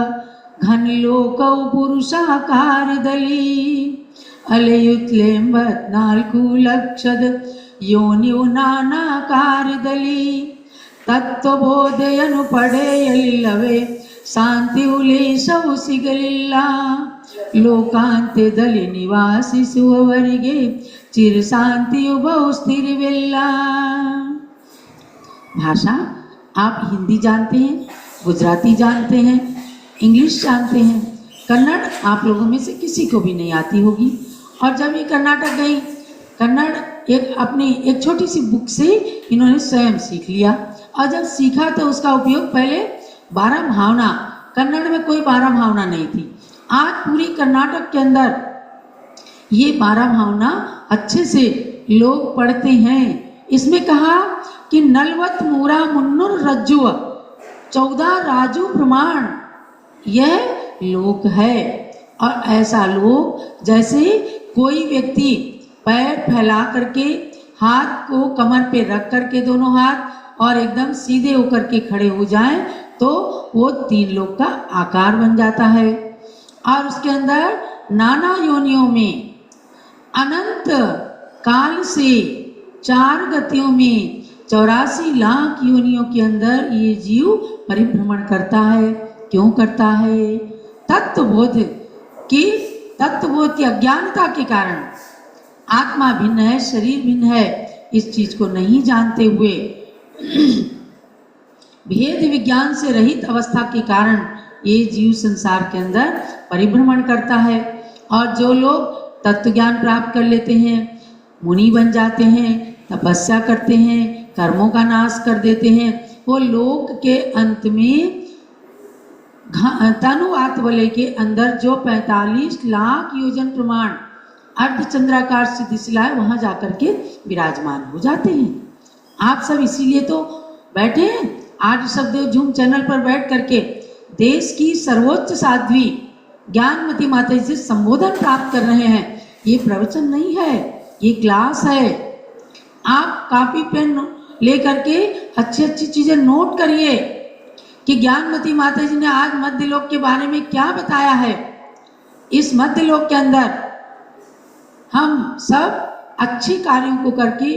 घन लोकौ पुरुषाकार दली अलयुत्लेंबत 4 लक्षद योनियु नानाकार दली ತತ್ವಬೋಧೆಯನ್ನು ಪಡೆಯಲಿಲ್ಲವೇ ಶಾಂತಿ ಉಲೇಶವು ಸಿಗಲಿಲ್ಲ ಲೋಕಾಂತ್ಯದಲ್ಲಿ ನಿವಾಸಿಸುವವರಿಗೆ ಚಿರಶಾಂತಿಯು ಬಹು ಸ್ಥಿರವಿಲ್ಲ। भाषा आप हिंदी जानते हैं, गुजराती जानते हैं, इंग्लिश जानते हैं, कन्नड़ आप लोगों में से किसी को भी नहीं आती होगी। और जब ये कर्नाटक गई, कन्नड़ अपनी एक छोटी सी बुक से इन्होंने स्वयं सीख लिया और जब सीखा तो उसका उपयोग पहले 12 भावना, कन्नड़ में कोई 12 भावना नहीं थी, आज पूरी कर्नाटक के अंदर ये 12 भावना अच्छे से लोग पढ़ते हैं। इसमें कहा कि नलवत मूरा मुन्नुर रज्जु 14 राजू प्रमाण यह लोक है। और ऐसा लोक जैसे कोई व्यक्ति पैर फैला करके हाथ को कमर पे रख करके दोनों हाथ और एकदम सीधे होकर के खड़े हो जाएं तो वो 3 लोक का आकार बन जाता है। और उसके अंदर नाना योनियों में अनंत काल से 4 गतियों में 84 लाख योनियों के अंदर ये जीव परिभ्रमण करता है। क्यों करता है? तत्वबोध की अज्ञानता के कारण आत्मा भिन्न है, शरीर भिन्न है, इस चीज को नहीं जानते हुए भेद विज्ञान से रहित अवस्था के कारण ये जीव संसार के अंदर परिभ्रमण करता है। और जो लोग तत्व ज्ञान प्राप्त कर लेते हैं, मुनि बन जाते हैं, तपस्या करते हैं, कर्मों का नाश कर देते हैं, वो लोक के अंत में तनुवात वलय के अंदर जो 45 लाख योजन प्रमाण अर्धचंद्राकार सिद्धि शिला है वहां जाकर के विराजमान हो जाते हैं। आप सब इसीलिए तो बैठे हैं आज ऋषभदेव झूम चैनल पर बैठ करके देश की सर्वोच्च साध्वी ज्ञानमती माता जी से संबोधन प्राप्त कर रहे हैं। ये प्रवचन नहीं है, ये क्लास है। आप कॉपी पेन लेकर के अच्छी अच्छी चीजें नोट करिए कि ज्ञानमती माता जी ने आज मध्यलोक के बारे में क्या बताया है। इस मध्यलोक के अंदर हम सब अच्छे कार्यों को करके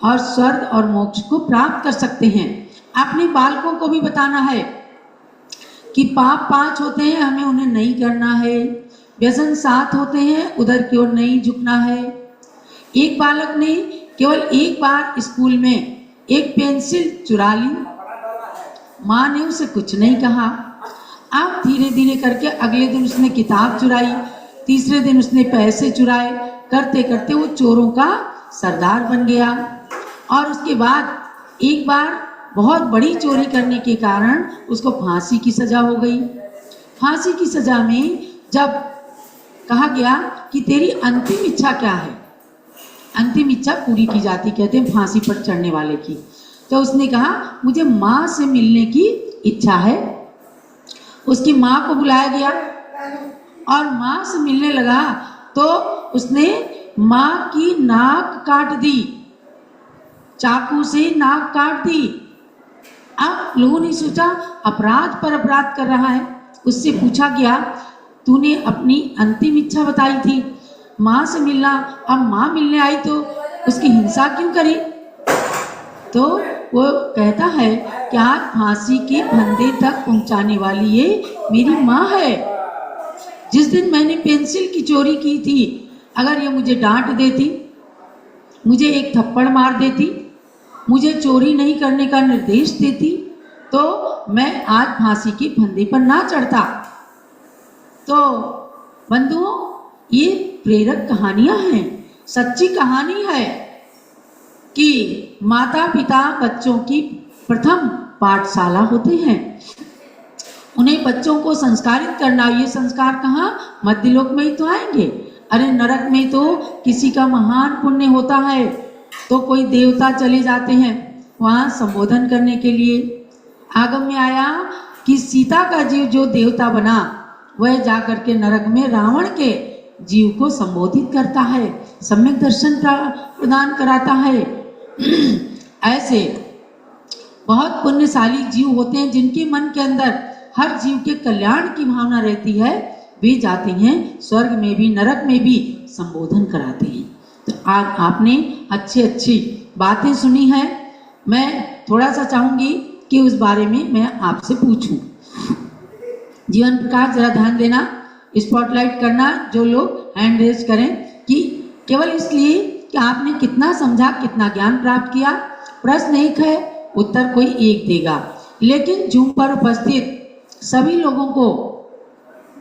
और स्वर्ग और मोक्ष को प्राप्त कर सकते हैं। अपने बालकों को भी बताना है कि पाप 5 होते हैं, हमें उन्हें नहीं करना है। व्यसन 7 होते हैं, उधर की ओर नहीं झुकना है। एक बालक ने केवल एक बार स्कूल में एक पेंसिल चुरा ली, माँ ने उसे कुछ नहीं कहा। अब धीरे धीरे करके अगले दिन उसने किताब चुराई, तीसरे दिन उसने पैसे चुराए, करते करते वो चोरों का सरदार बन गया। और उसके बाद एक बार बहुत बड़ी चोरी करने के कारण उसको फांसी की सजा हो गई। फांसी की सजा में जब कहा गया कि तेरी अंतिम इच्छा क्या है, अंतिम इच्छा पूरी की जाती, कहते हैं फांसी पर चढ़ने वाले की, तो उसने कहा मुझे माँ से मिलने की इच्छा है। उसकी माँ को बुलाया गया और माँ से मिलने लगा तो उसने माँ की नाक काट दी, चाकू से नाक काट दी। अब लोगों ने सोचा अपराध पर अपराध कर रहा है। उससे पूछा गया तूने अपनी अंतिम इच्छा बताई थी माँ से मिलना, अब माँ मिलने आई तो उसकी हिंसा क्यों करी? तो वो कहता है कि आज फांसी के फंदे तक पहुंचाने वाली ये मेरी माँ है। जिस दिन मैंने पेंसिल की चोरी की थी, अगर ये मुझे डांट देती, मुझे एक थप्पड़ मार देती, मुझे चोरी नहीं करने का निर्देश देती, तो मैं आज फांसी के फंदे पर ना चढ़ता। तो बंधुओं, ये प्रेरक कहानियां हैं, सच्ची कहानी है कि माता पिता बच्चों की प्रथम पाठशाला होते हैं। उन्हें बच्चों को संस्कारित करना, ये संस्कार कहाँ? मध्यलोक में ही तो आएंगे। अरे नरक में तो किसी का महान पुण्य होता है तो कोई देवता चले जाते हैं वहाँ संबोधन करने के लिए। आगम में आया कि सीता का जीव जो देवता बना वह जाकर के नरक में रावण के जीव को संबोधित करता है, सम्यक दर्शन प्रदान कराता है। ऐसे बहुत पुण्यशाली जीव होते हैं जिनके मन के अंदर हर जीव के कल्याण की भावना रहती है, वे जाते हैं स्वर्ग में भी नरक में भी संबोधन कराते हैं। तो आज आपने अच्छी अच्छी बातें सुनी हैं, मैं थोड़ा सा चाहूंगी कि उस बारे में मैं आपसे पूछूं। जीवन प्रकाश जरा ध्यान देना, स्पॉटलाइट करना, जो लोग हैंड रेज करें, कि केवल इसलिए कि आपने कितना समझा, कितना ज्ञान प्राप्त किया। प्रश्न एक है, उत्तर कोई एक देगा, लेकिन जूम पर उपस्थित सभी लोगों को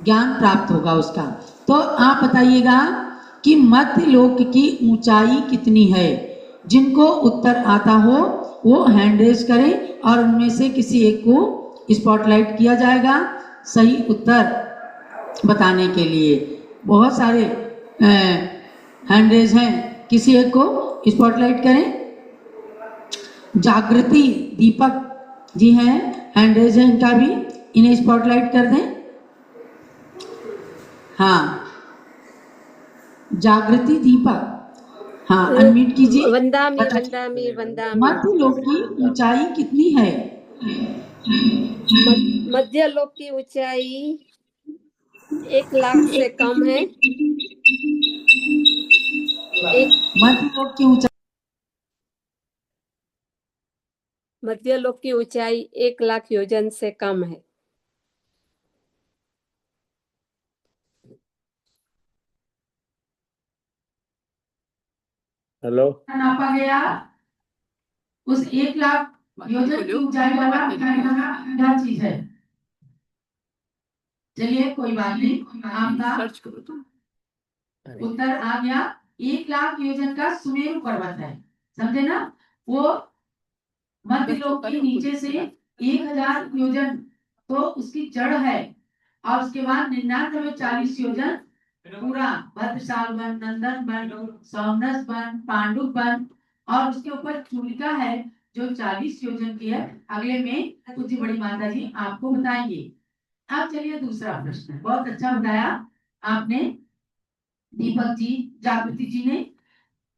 ज्ञान प्राप्त होगा उसका। तो आप बताइएगा कि मध्य लोक की ऊंचाई कितनी है? जिनको उत्तर आता हो वो हैंड रेज करें और उनमें से किसी एक को स्पॉटलाइट किया जाएगा सही उत्तर बताने के लिए। बहुत सारे हैंड रेज हैं, किसी एक को स्पॉटलाइट करें। जागृति दीपक जी हैं, हैंड रेज है इनका भी, इन्हें स्पॉटलाइट कर दें। हाँ, जागृति दीपक, हाँ अनम्यूट कीजिए। मध्य लोक की ऊंचाई कितनी है? मध्य लोक की ऊंचाई 1 लाख से कम है। मध्य लोक की ऊंचाई, मध्य लोक की ऊंचाई 1 लाख योजन से कम है। हेलो, नापा गया उस 1 लाख योजन की ऊंचाई वाला क्या चीज है? चलिए कोई बात नहीं, आपका सर्च करो तुम। उत्तर आ गया। 1 लाख योजन का सुमेरु पर्वत है, समझे ना? वो मध्य लोक के नीचे से 1000 योजन तो उसकी जड़ है, और उसके बाद 9940 योजन पूरा भद्रशाल वन, नंदन वन, सौमनस वन, पांडुप वन, और उसके ऊपर चूलिका है जो 40 योजन की है। अगले में पूज्य बड़ी माता जी आपको बताएंगे। अब चलिए दूसरा प्रश्न, बहुत अच्छा बताया आपने दीपक जी, जागृति जी ने।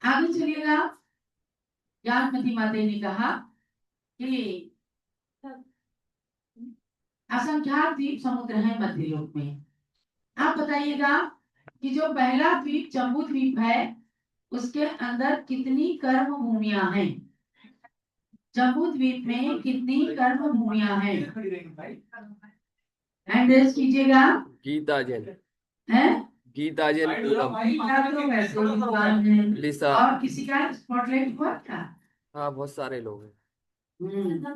आगे चलिएगा। ज्ञानमती माता ने कहा कि असंख्यात द्वीप समुद्र है मध्य लोक में। आप बताइएगा कि जो पहला द्वीप जम्बू द्वीप है उसके अंदर कितनी कर्म भूमियां हैं? जम्बू द्वीप में कितनी कर्म भूमियां हैं? हैंड रेज कीजिएगा। गीता जैन, है गीता जैन पूनम गीता तो वैसे ही विद्वान है। लिसा। और किसी का स्पॉटलाइट हुआ था? हाँ बहुत सारे लोग हैं। हम्म।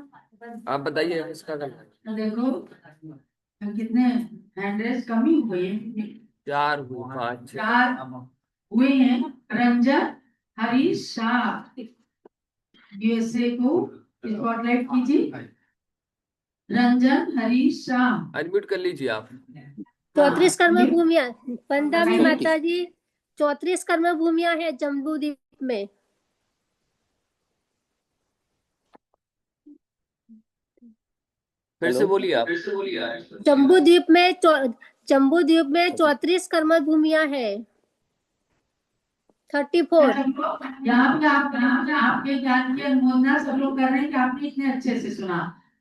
आप बताइए किसका करना है? तो देखो कितने हैंड रेस कम ही हुए हैं। 4 हुए 5 6 चार हुए हैं। रंजन हरीश शाह यूएसए को स्पॉटलाइट कीजिए। रंजन हरीश शाह। अनम्यूट कर लीजिए आप। 34 कर्म ये भूमिया पंदामी बताइए। माता जी 34 कर्म भूमिया है जम्बूद्वीप में। फिर से बोलिए आप। जम्बूद्वीप में जम्बूद्वीप में 34 कर्म भूमिया है। 34। यहाँ पे आपके ज्ञान की अनुमोदना सब लोग कर रहे हैं कि आपने इतने अच्छे से सुना।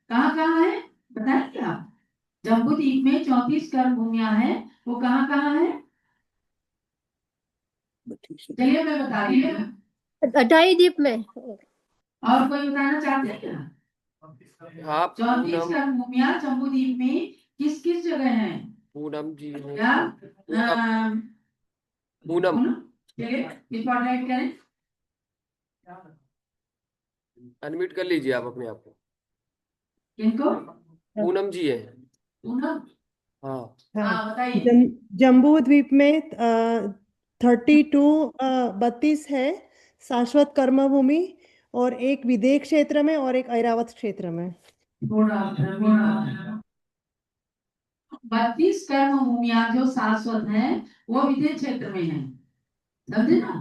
कहाँ कहाँ है बताएंगे आप? जम्बूद्वीप में 34 कर्म भूमियां हैं, वो कहाँ कहाँ है? चलिए मैं बता रही हूँ। अटाई द्वीप में। और कोई बताना चाहते हैं क्या? आप 34 कर्म भूमियां जम्बूद्वीप में किस किस जगह हैं? पूनम जी हैं। क्या पूनम चलिए स्पॉटलाइट करें। अनम्यूट कर लीजिए आप अपने आप को। किनको? पूनम जी है। पूनम। हाँ हाँ बताइए। जम्बू द्वीप में 32 है शाश्वत कर्म भूमि, और एक विदेश क्षेत्र में और एक ऐरावत क्षेत्र में। 32 कर्म भूमियां जो शाश्वत है वो विदेश क्षेत्र में है, समझे ना?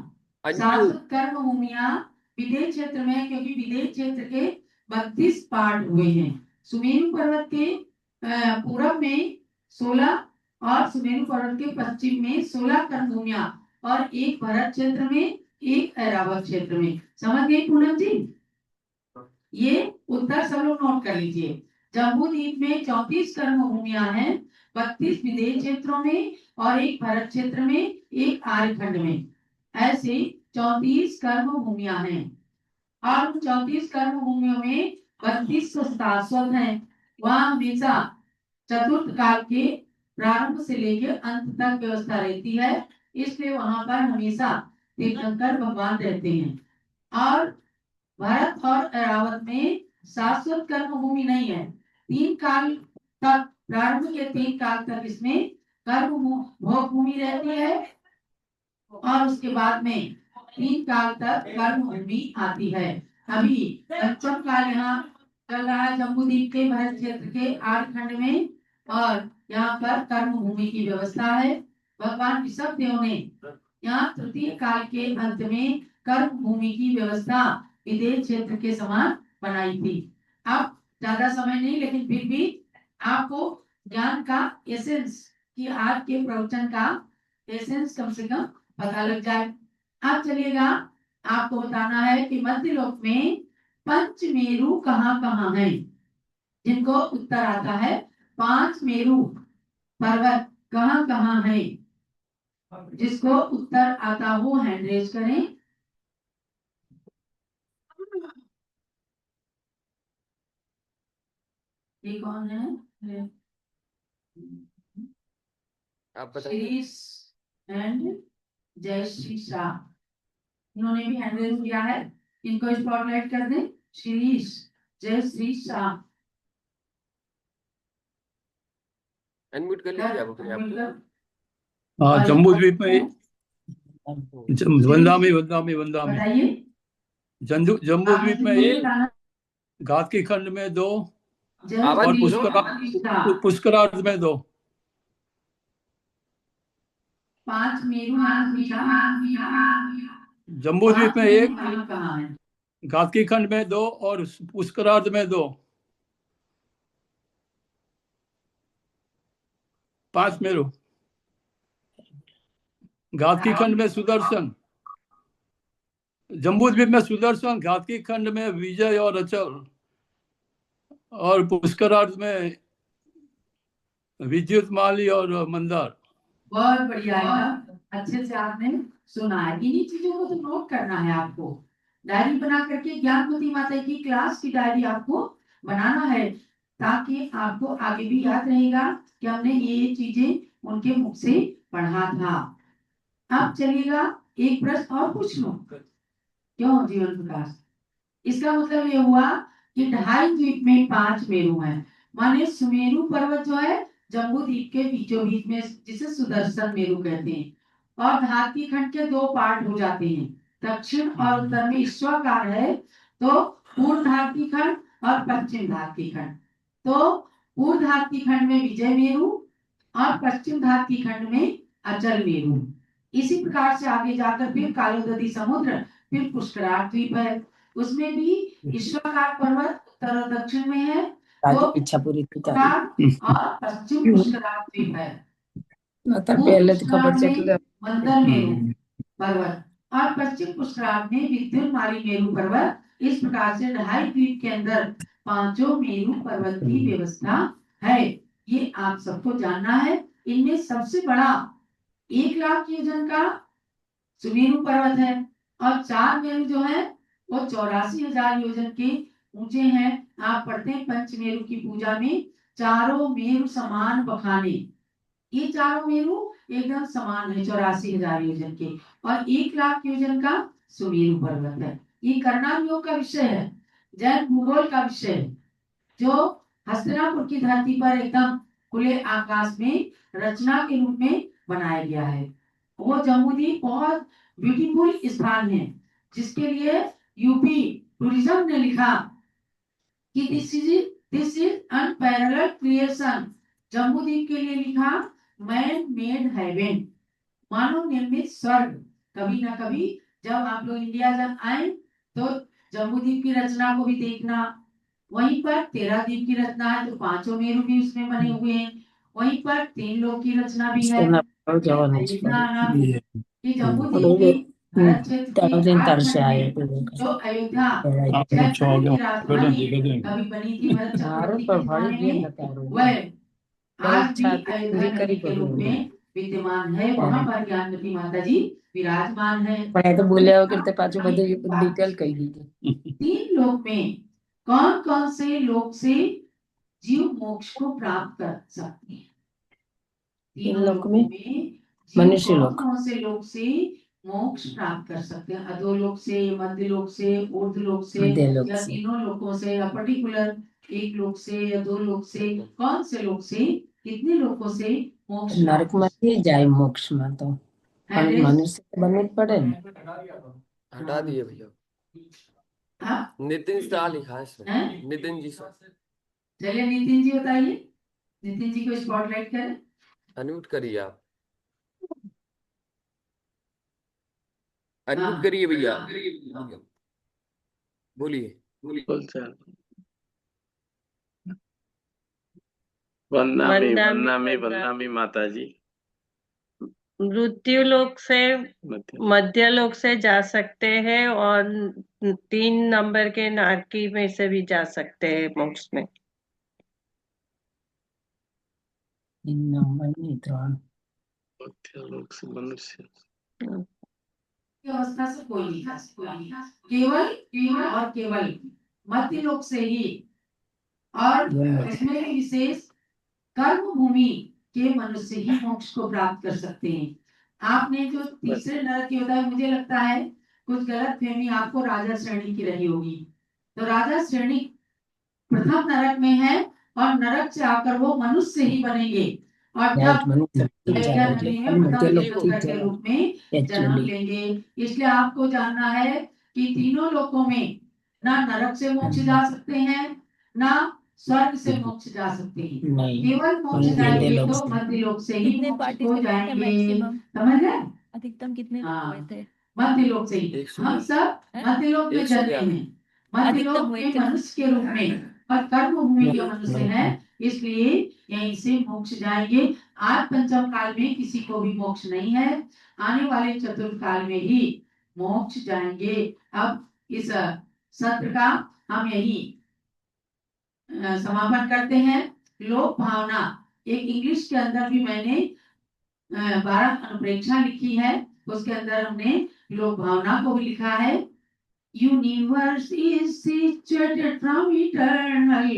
शाश्वत कर्म भूमियां विदेश क्षेत्र में है, क्योंकि विदेश क्षेत्र के 32 पार्ट हुए हैं। सुमेरु पर्वत के पूरब में 16 और सुमेरु पर्वत के पश्चिम में 16 कर्म भूमियां और एक भरत क्षेत्र में एक ऐरावत क्षेत्र में। समझ गए पूनम जी? ये उत्तर सब लोग नोट कर लीजिए। जम्बूद्वीप में 34 कर्म भूमियां हैं, 32 विदेश क्षेत्रों में और एक भरत क्षेत्र में एक आर्यखंड में। ऐसे 34 कर्म भूमियां हैं और 34 कर्म भूमियों में 32 शाश्वत हैं। वहाँ हमेशा चतुर्थ काल के प्रारंभ से लेकर अंत तक व्यवस्था रहती है, इसलिए वहां पर हमेशा तीर्थंकर भगवान रहते हैं। और भरत और ऐरावत में शाश्वत कर्म भूमि नहीं है। 3 काल तक, प्रारंभ के 3 काल तक इसमें कर्म भोग भूमि रहती है और उसके बाद में 3 काल तक कर्म भूमि आती है। अभी पंचम काल यहाँ चल रहा है जम्बूद्वीप के भरत क्षेत्र के आर्यखंड में, और यहाँ पर कर्म भूमि की व्यवस्था है। भगवान ऋषभ देव ने यहाँ तृतीय काल के अंत में कर्म भूमि की व्यवस्था विदेश क्षेत्र के समान बनाई थी। अब ज्यादा समय नहीं, लेकिन फिर भी आपको ज्ञान का एसेंस कि आज के प्रवचन का एसेंस कम से कम पता लग जाए। अब चलिएगा, आपको बताना है कि मध्य लोक में पंच मेरु कहाँ कहाँ है। जिनको उत्तर आता है 5 मेरु पर्वत कहाँ कहाँ है, जिसको उत्तर आता हो हैंड रेज करें। ये कौन है? आप बताइए। श्रीश एंड जय श्री शाह, इन्होंने भी हैंड रेज किया है। इनको स्पॉटलाइट कर दें। श्रीश जय श्री शाह। अनम्यूट कर लीजिए आप अपने आप को। हाँ जम्बूद्वीप में वंदामी वंदामी वंदामी बताइए। जम्बूद्वीप में एक, घातकी खंड में 2 और पुष्करार्ध में 2। 5 मेरु जम्बूद्वीप में 1, कहाँ है? घातकी खंड में 2 और पुष्करार्ध में 2। 5 मेरु। घातकी खंड में सुदर्शन, जम्बूद्वीप में सुदर्शन, घातकी खंड में विजय और अचल, और पुष्करार्ध में विद्युत माली और मंदार। बहुत बढ़िया है, अच्छे से आपने सुना है। इन्हीं चीजों को तो नोट करना है आपको। डायरी बना करके ज्ञानमती माता की क्लास की डायरी आपको बनाना है, ताकि आपको आगे भी याद रहेगा कि हमने ये चीजें उनके मुख से पढ़ा था। अब चलिएगा, एक प्रश्न और पूछ लो। क्यों जीवन प्रकाश? इसका मतलब ये हुआ कि 2.5 द्वीप में 5 मेरु हैं। माने सुमेरु पर्वत जो है जम्बू द्वीप के बीचों बीच में, जिसे सुदर्शन मेरु कहते हैं। और भारतीय खंड के 2 पार्ट हो जाते हैं, दक्षिण और उत्तर में ईश्वरकार है, तो पूर्व भारतीय खंड और पश्चिम भारतीय खंड। तो पूर्व भारतीय खंड में विजय मेरु और पश्चिम भारतीय खंड में अचल मेरु। इसी प्रकार से आगे जाकर फिर कालोदधी समुद्र, फिर पुष्करार द्वीप है, उसमें भी ईश्वरकार पर्वत उत्तर और दक्षिण में है, तो इच्छा पूरी थी और पश्चिम पुष्करार द्वीप है। पहले तो खबर चल मंदर मेरु पर्वत और पश्चिम पुष्करार में विद्युन्माली मेरु पर्वत। इस प्रकार से 2.5 द्वीप के अंदर 5 मेरु पर्वत की व्यवस्था है। ये आप सबको जानना है। इनमें सबसे बड़ा 1 लाख योजन का सुमेरु पर्वत है और 4 मेरु जो है वो 84,000 योजन के ऊंचे हैं। आप पढ़ते हैं पंचमेरु की पूजा में, चारों मेरु समान बखाने। ये चारों मेरु एकदम समान है, 84,000 योजन के, और 1 लाख योजन का सुमेरु पर्वत है। ये करनाम योग का विषय है, जैन भूगोल का विषय है, जो हस्तिनापुर की धरती पर एकदम खुले आकाश में रचना के रूप में बनाया गया है। वो जम्बूद्वीप बहुत ब्यूटीफुल स्थान है, जिसके लिए यूपी टूरिज्म ने लिखा कि this is unparalleled creation. Jambudweep के लिए लिखा मैन मेड हेवन, मानव निर्मित स्वर्ग। कभी ना कभी जब आप लोग इंडिया जब आए तो जम्बूद्वीप की रचना को भी देखना। वहीं पर 13 द्वीप की रचना है, तो 5 मेरु भी उसमें बने हुए हैं। वहीं पर 3 लोक की रचना भी है। कि जम्बूद्वीप की भारत क्षेत्र की 8 खंड में जो अयोध्या जयपुर की राजधानी कभी बनी थी भरत चक्रवर्ती के जमाने में, वह आज भी अयोध्या नगरी के रूप में विद्यमान है। वहां पर ज्ञानवती माता जी विराजमान है। तो बोले हो करते पाछू बदल डिटेल कही दी। 3 लोक में कौन कौन से लोक से जीव मोक्ष को प्राप्त कर सकते हैं? 3 लोक में मनुष्य लोक, कौन से लोक से मोक्ष प्राप्त कर सकते हैं? अधोलोक से, मध्य लोक से, ऊर्ध्व लोक से, या तीनों लोकों से, या पर्टिकुलर 1 लोक से या 2 लोक से? कौन से लोक से, कितने लोकों से मोक्ष? नरक में जाए मोक्ष में तो मनुष्य बनने पड़े। हटा दिए भैया। नितिन शाह लिखा है इसमें, नितिन जी शाह। चलिए नितिन जी बताइए, नितिन जी को स्पॉटलाइट करें। अनम्यूट करिए आप, अनम्यूट करिए भैया, बोलिए। वंदनामी माता जी। मृत्यु लोक से मध्य लोक से जा सकते हैं और 3 नंबर के नारकी में से भी जा सकते हैं मोक्ष में। 3 नंबर नहीं तो मध्य लोक से मनुष्य अवस्था से कोई नहीं खा सकता, केवल और केवल मध्य लोक से ही। और इसमें भी विशेष कर्म भूमि के मनुष्य ही मोक्ष को प्राप्त कर सकते हैं। आपने जो तीसरे नरक की होता है, मुझे लगता है कुछ गलत फहमी आपको राजा श्रेणी की रही होगी। तो राजा श्रेणी प्रथम नरक में है और नरक से आकर वो मनुष्य ही बनेंगे और जब के रूप में जन्म लेंगे। इसलिए आपको जानना है कि तीनों लोकों में ना नरक से मोक्ष जा सकते हैं, ना स्वर्ग से मोक्ष जा सकते हैं। केवल मोक्ष जाएंगे तो मध्य लोक से ही मोक्ष हो जाएंगे। समझ गए? अधिकतम कितने लोग हुए थे? मध्य लोक से ही हम सब मध्य लोक में जन्मे हैं। मध्य लोक में मनुष्य के रूप में और कर्म भूमि के मनुष्य है, इसलिए यहीं से मोक्ष जाएंगे। आज पंचम काल में किसी को भी मोक्ष नहीं है, आने वाले चतुर्थ काल में ही मोक्ष जाएंगे। अब इस सत्र का हम यही समापन करते हैं। लोक भावना, एक इंग्लिश के अंदर भी मैंने 12 अनुप्रेक्षा लिखी है, उसके अंदर हमने लोक भावना को भी लिखा है। Universe is situated from eternal,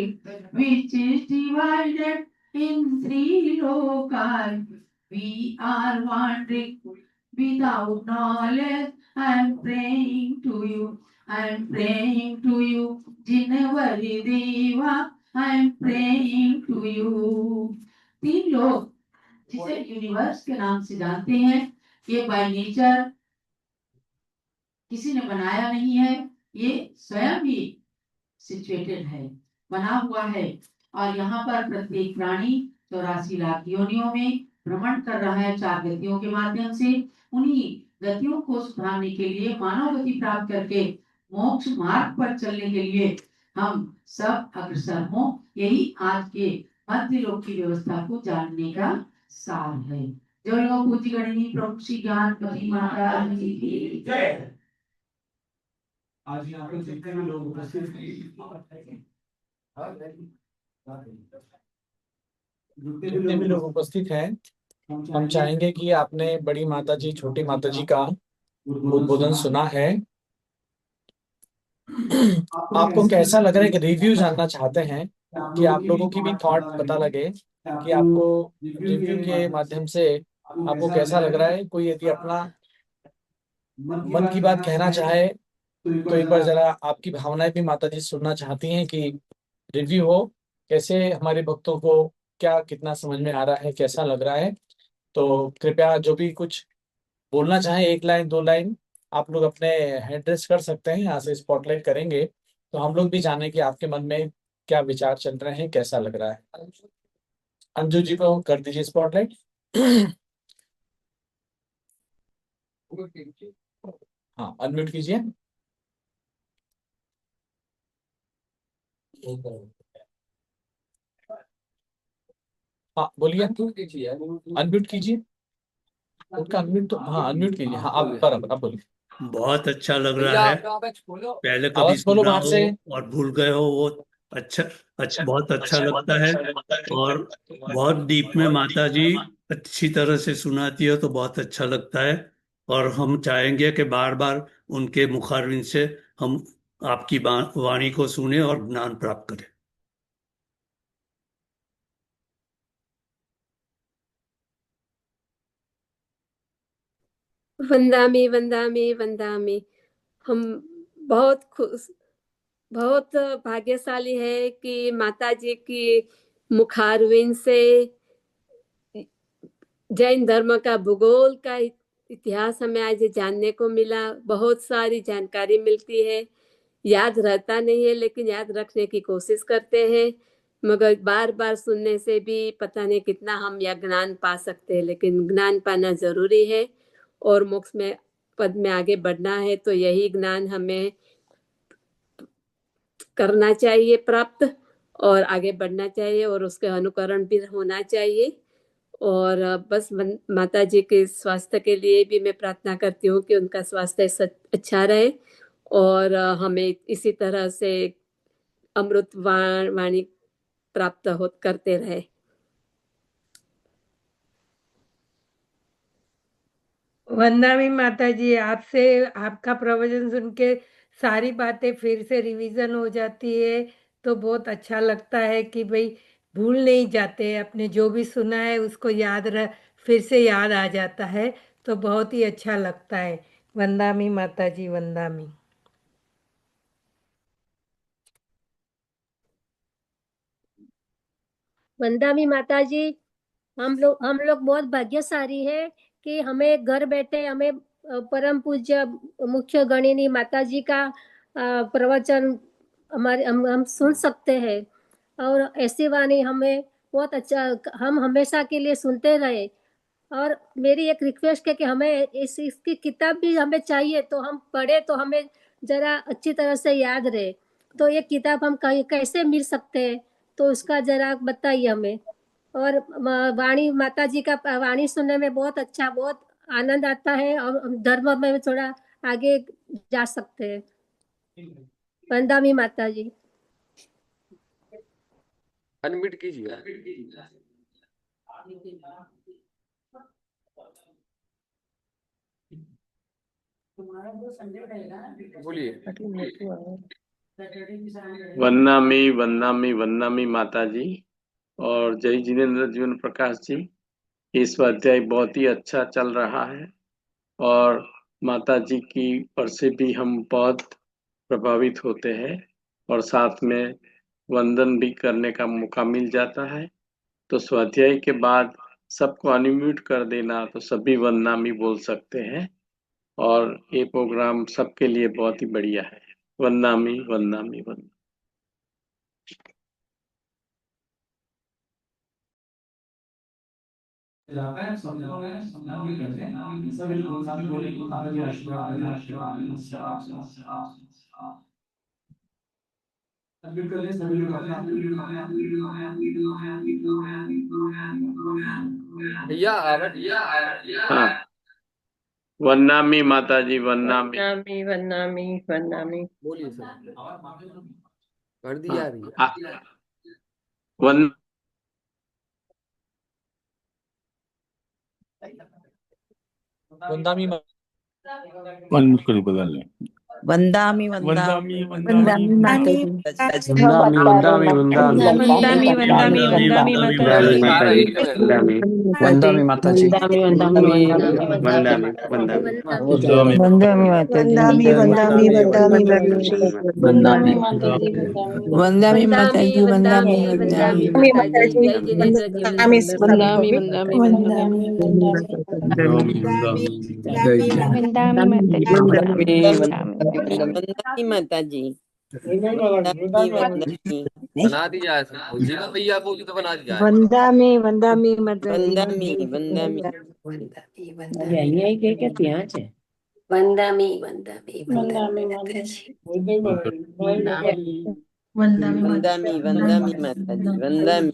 which is divided in 3 lokas. We are wandering Without knowledge, I am praying to you. I am praying to you. Jinnevari Deva, I am praying to you. तीन लोग जिसे universe के नाम से जानते हैं, ये by nature किसी ने बनाया नहीं है, ये स्वयं ही सिचुएटेड है, बना हुआ है। और यहाँ पर प्रत्येक प्राणी 84 लाख योनियों में भ्रमण कर रहा है 4 गतियों के माध्यम से। उन्हीं गतियों को सुधारने के लिए, मानव गति प्राप्त करके मोक्ष मार्ग पर चलने के लिए हम सब अग्रसर हों। यही आज के मध्य लोक की व्यवस्था को जानने का सार है। जो लोग पूज्य गणिनी प्रमुख श्री ज्ञान कवि महाराज जी की जय। आज यहाँ पर जितने भी लोग उपस्थित जितने भी लोग उपस्थित हैं, हम चाहेंगे कि आपने बड़ी माता जी, छोटी माता जी का उद्बोधन सुना है। आपको कैसा लग रहा है कि रिव्यू जानना चाहते हैं कि आप लोगों की भी थॉट पता लगे कि आपको रिव्यू के माध्यम से आपको कैसा लग रहा है। कोई यदि अपना मन की बात कहना चाहे तो एक बार जरा आपकी भावनाएं भी माता जी सुनना चाहती हैं कि रिव्यू हो, कैसे हमारे भक्तों को क्या कितना समझ में आ रहा है, कैसा लग रहा है। तो कृपया जो भी कुछ बोलना चाहें, 1 लाइन 2 लाइन आप लोग अपने हैंड रेस कर सकते हैं। यहाँ से स्पॉटलाइट करेंगे तो हम लोग भी जाने कि आपके मन में क्या विचार चल रहे हैं, कैसा लग रहा है। अंजू जी को कर दीजिए स्पॉटलाइट। हाँ, अनम्यूट कीजिए। हाँ बोलिए, अनम्यूट कीजिए उनका। अनम्यूट तो, हाँ अनम्यूट कीजिए। हाँ आप बराबर, आप बोलिए। बहुत अच्छा लग रहा है। पहले कभी आवाज खोलो सुना बाहर से। हो और भूल गए हो, वो अच्छा बहुत अच्छा लगता है। और बहुत डीप में माता जी अच्छी तरह से सुनाती है तो बहुत अच्छा लगता है। और हम चाहेंगे कि बार बार उनके मुखारविंद से हम आपकी वाणी को सुने और ज्ञान प्राप्त करें। वंदामी वंदामी वंदामी। हम बहुत खुश, बहुत भाग्यशाली है कि माता जी की मुखारविंद से जैन धर्म का भूगोल का इतिहास हमें आज जानने को मिला। बहुत सारी जानकारी मिलती है, याद रहता नहीं है लेकिन याद रखने की कोशिश करते हैं, मगर बार बार सुनने से भी पता नहीं कितना हम यह ज्ञान पा सकते हैं। लेकिन ज्ञान पाना जरूरी है और मोक्ष में पद में आगे बढ़ना है तो यही ज्ञान हमें करना चाहिए प्राप्त, और आगे बढ़ना चाहिए और उसके अनुकरण भी होना चाहिए। और बस माता जी के स्वास्थ्य के लिए भी मैं प्रार्थना करती हूँ कि उनका स्वास्थ्य अच्छा रहे और हमें इसी तरह से अमृत वाणी प्राप्त हो करते रहे। वंदनामी माता जी, आपसे आपका प्रवचन सुन के सारी बातें फिर से रिवीजन हो जाती है तो बहुत अच्छा लगता है कि भाई भूल नहीं जाते, अपने जो भी सुना है उसको फिर से याद आ जाता है तो बहुत ही अच्छा लगता है। वंदामी माता जी, वंदामी। वंदामी माता जी, हम लोग बहुत भाग्यशाली है कि हमें घर बैठे हमें परम पूज्य मुख्य गणिनी माता जी का प्रवचन हम सुन सकते हैं। और ऐसी वाणी हमें बहुत अच्छा, हम हमेशा के लिए सुनते रहे। और मेरी एक रिक्वेस्ट है कि हमें इसकी किताब भी हमें चाहिए तो हम पढ़े तो हमें जरा अच्छी तरह से याद रहे। तो ये किताब हम कैसे मिल सकते हैं, तो उसका जरा बताइए हमें। और वाणी माता जी का वाणी सुनने में बहुत अच्छा, बहुत आनंद आता है और हम धर्म में थोड़ा आगे जा सकते हैं। वंदामी माता जी। अनम्यूट कीजिए। बोलिए। वंदनामी वंदनामी वंदनामी माता जी और जय जिनेन्द्र जीवन प्रकाश जी। इस स्वाध्याय बहुत ही अच्छा चल रहा है और माता जी की ओर से भी हम बहुत प्रभावित होते हैं और साथ में वंदन भी करने का मौका मिल जाता है। तो स्वाध्याय के बाद सबको अनम्यूट कर देना तो सभी वंदनामी बोल सकते हैं और ये प्रोग्राम सबके लिए बहुत ही बढ़िया है। वंदनामी वंदनामी वंदनामी। भैया हाँ, वंदनामी माता जी वंदनामी। वंदनामी वंदनामी वंदनामी। बोलिए सर। कर दी जा रही है। वन वंदामी वंदामी वंदामी वंदामी माता जी वंदामी वंदामी वंदामी वंदनामी वंदनामी वंदामी माता जी वंदामी वंदामी माता जी वंदामी वंदामी वंदामी वंदामी माता जी वंदामी वंदामी वंदामी वंदामी माता जी वंदामी वंदनामी वंदामी माता जी। जय जिनेन्द्र जी वंदामी वंदामी वंदामी वंदामी माता जी वंदामी माता जी बना दी जाए सर। जीवन भैया बोली तो बना दी जाए। वंदामी वंदामी माता वंदामी वंदामी यही के क्या ત્યાં છે वंदामी वंदामी वंदामी माता जी वंदामी वंदामी वंदामी माता जी वंदामी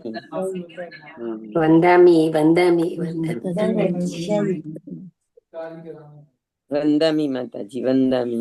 वंदामी वंदामी वंदामी माता जी वंदामी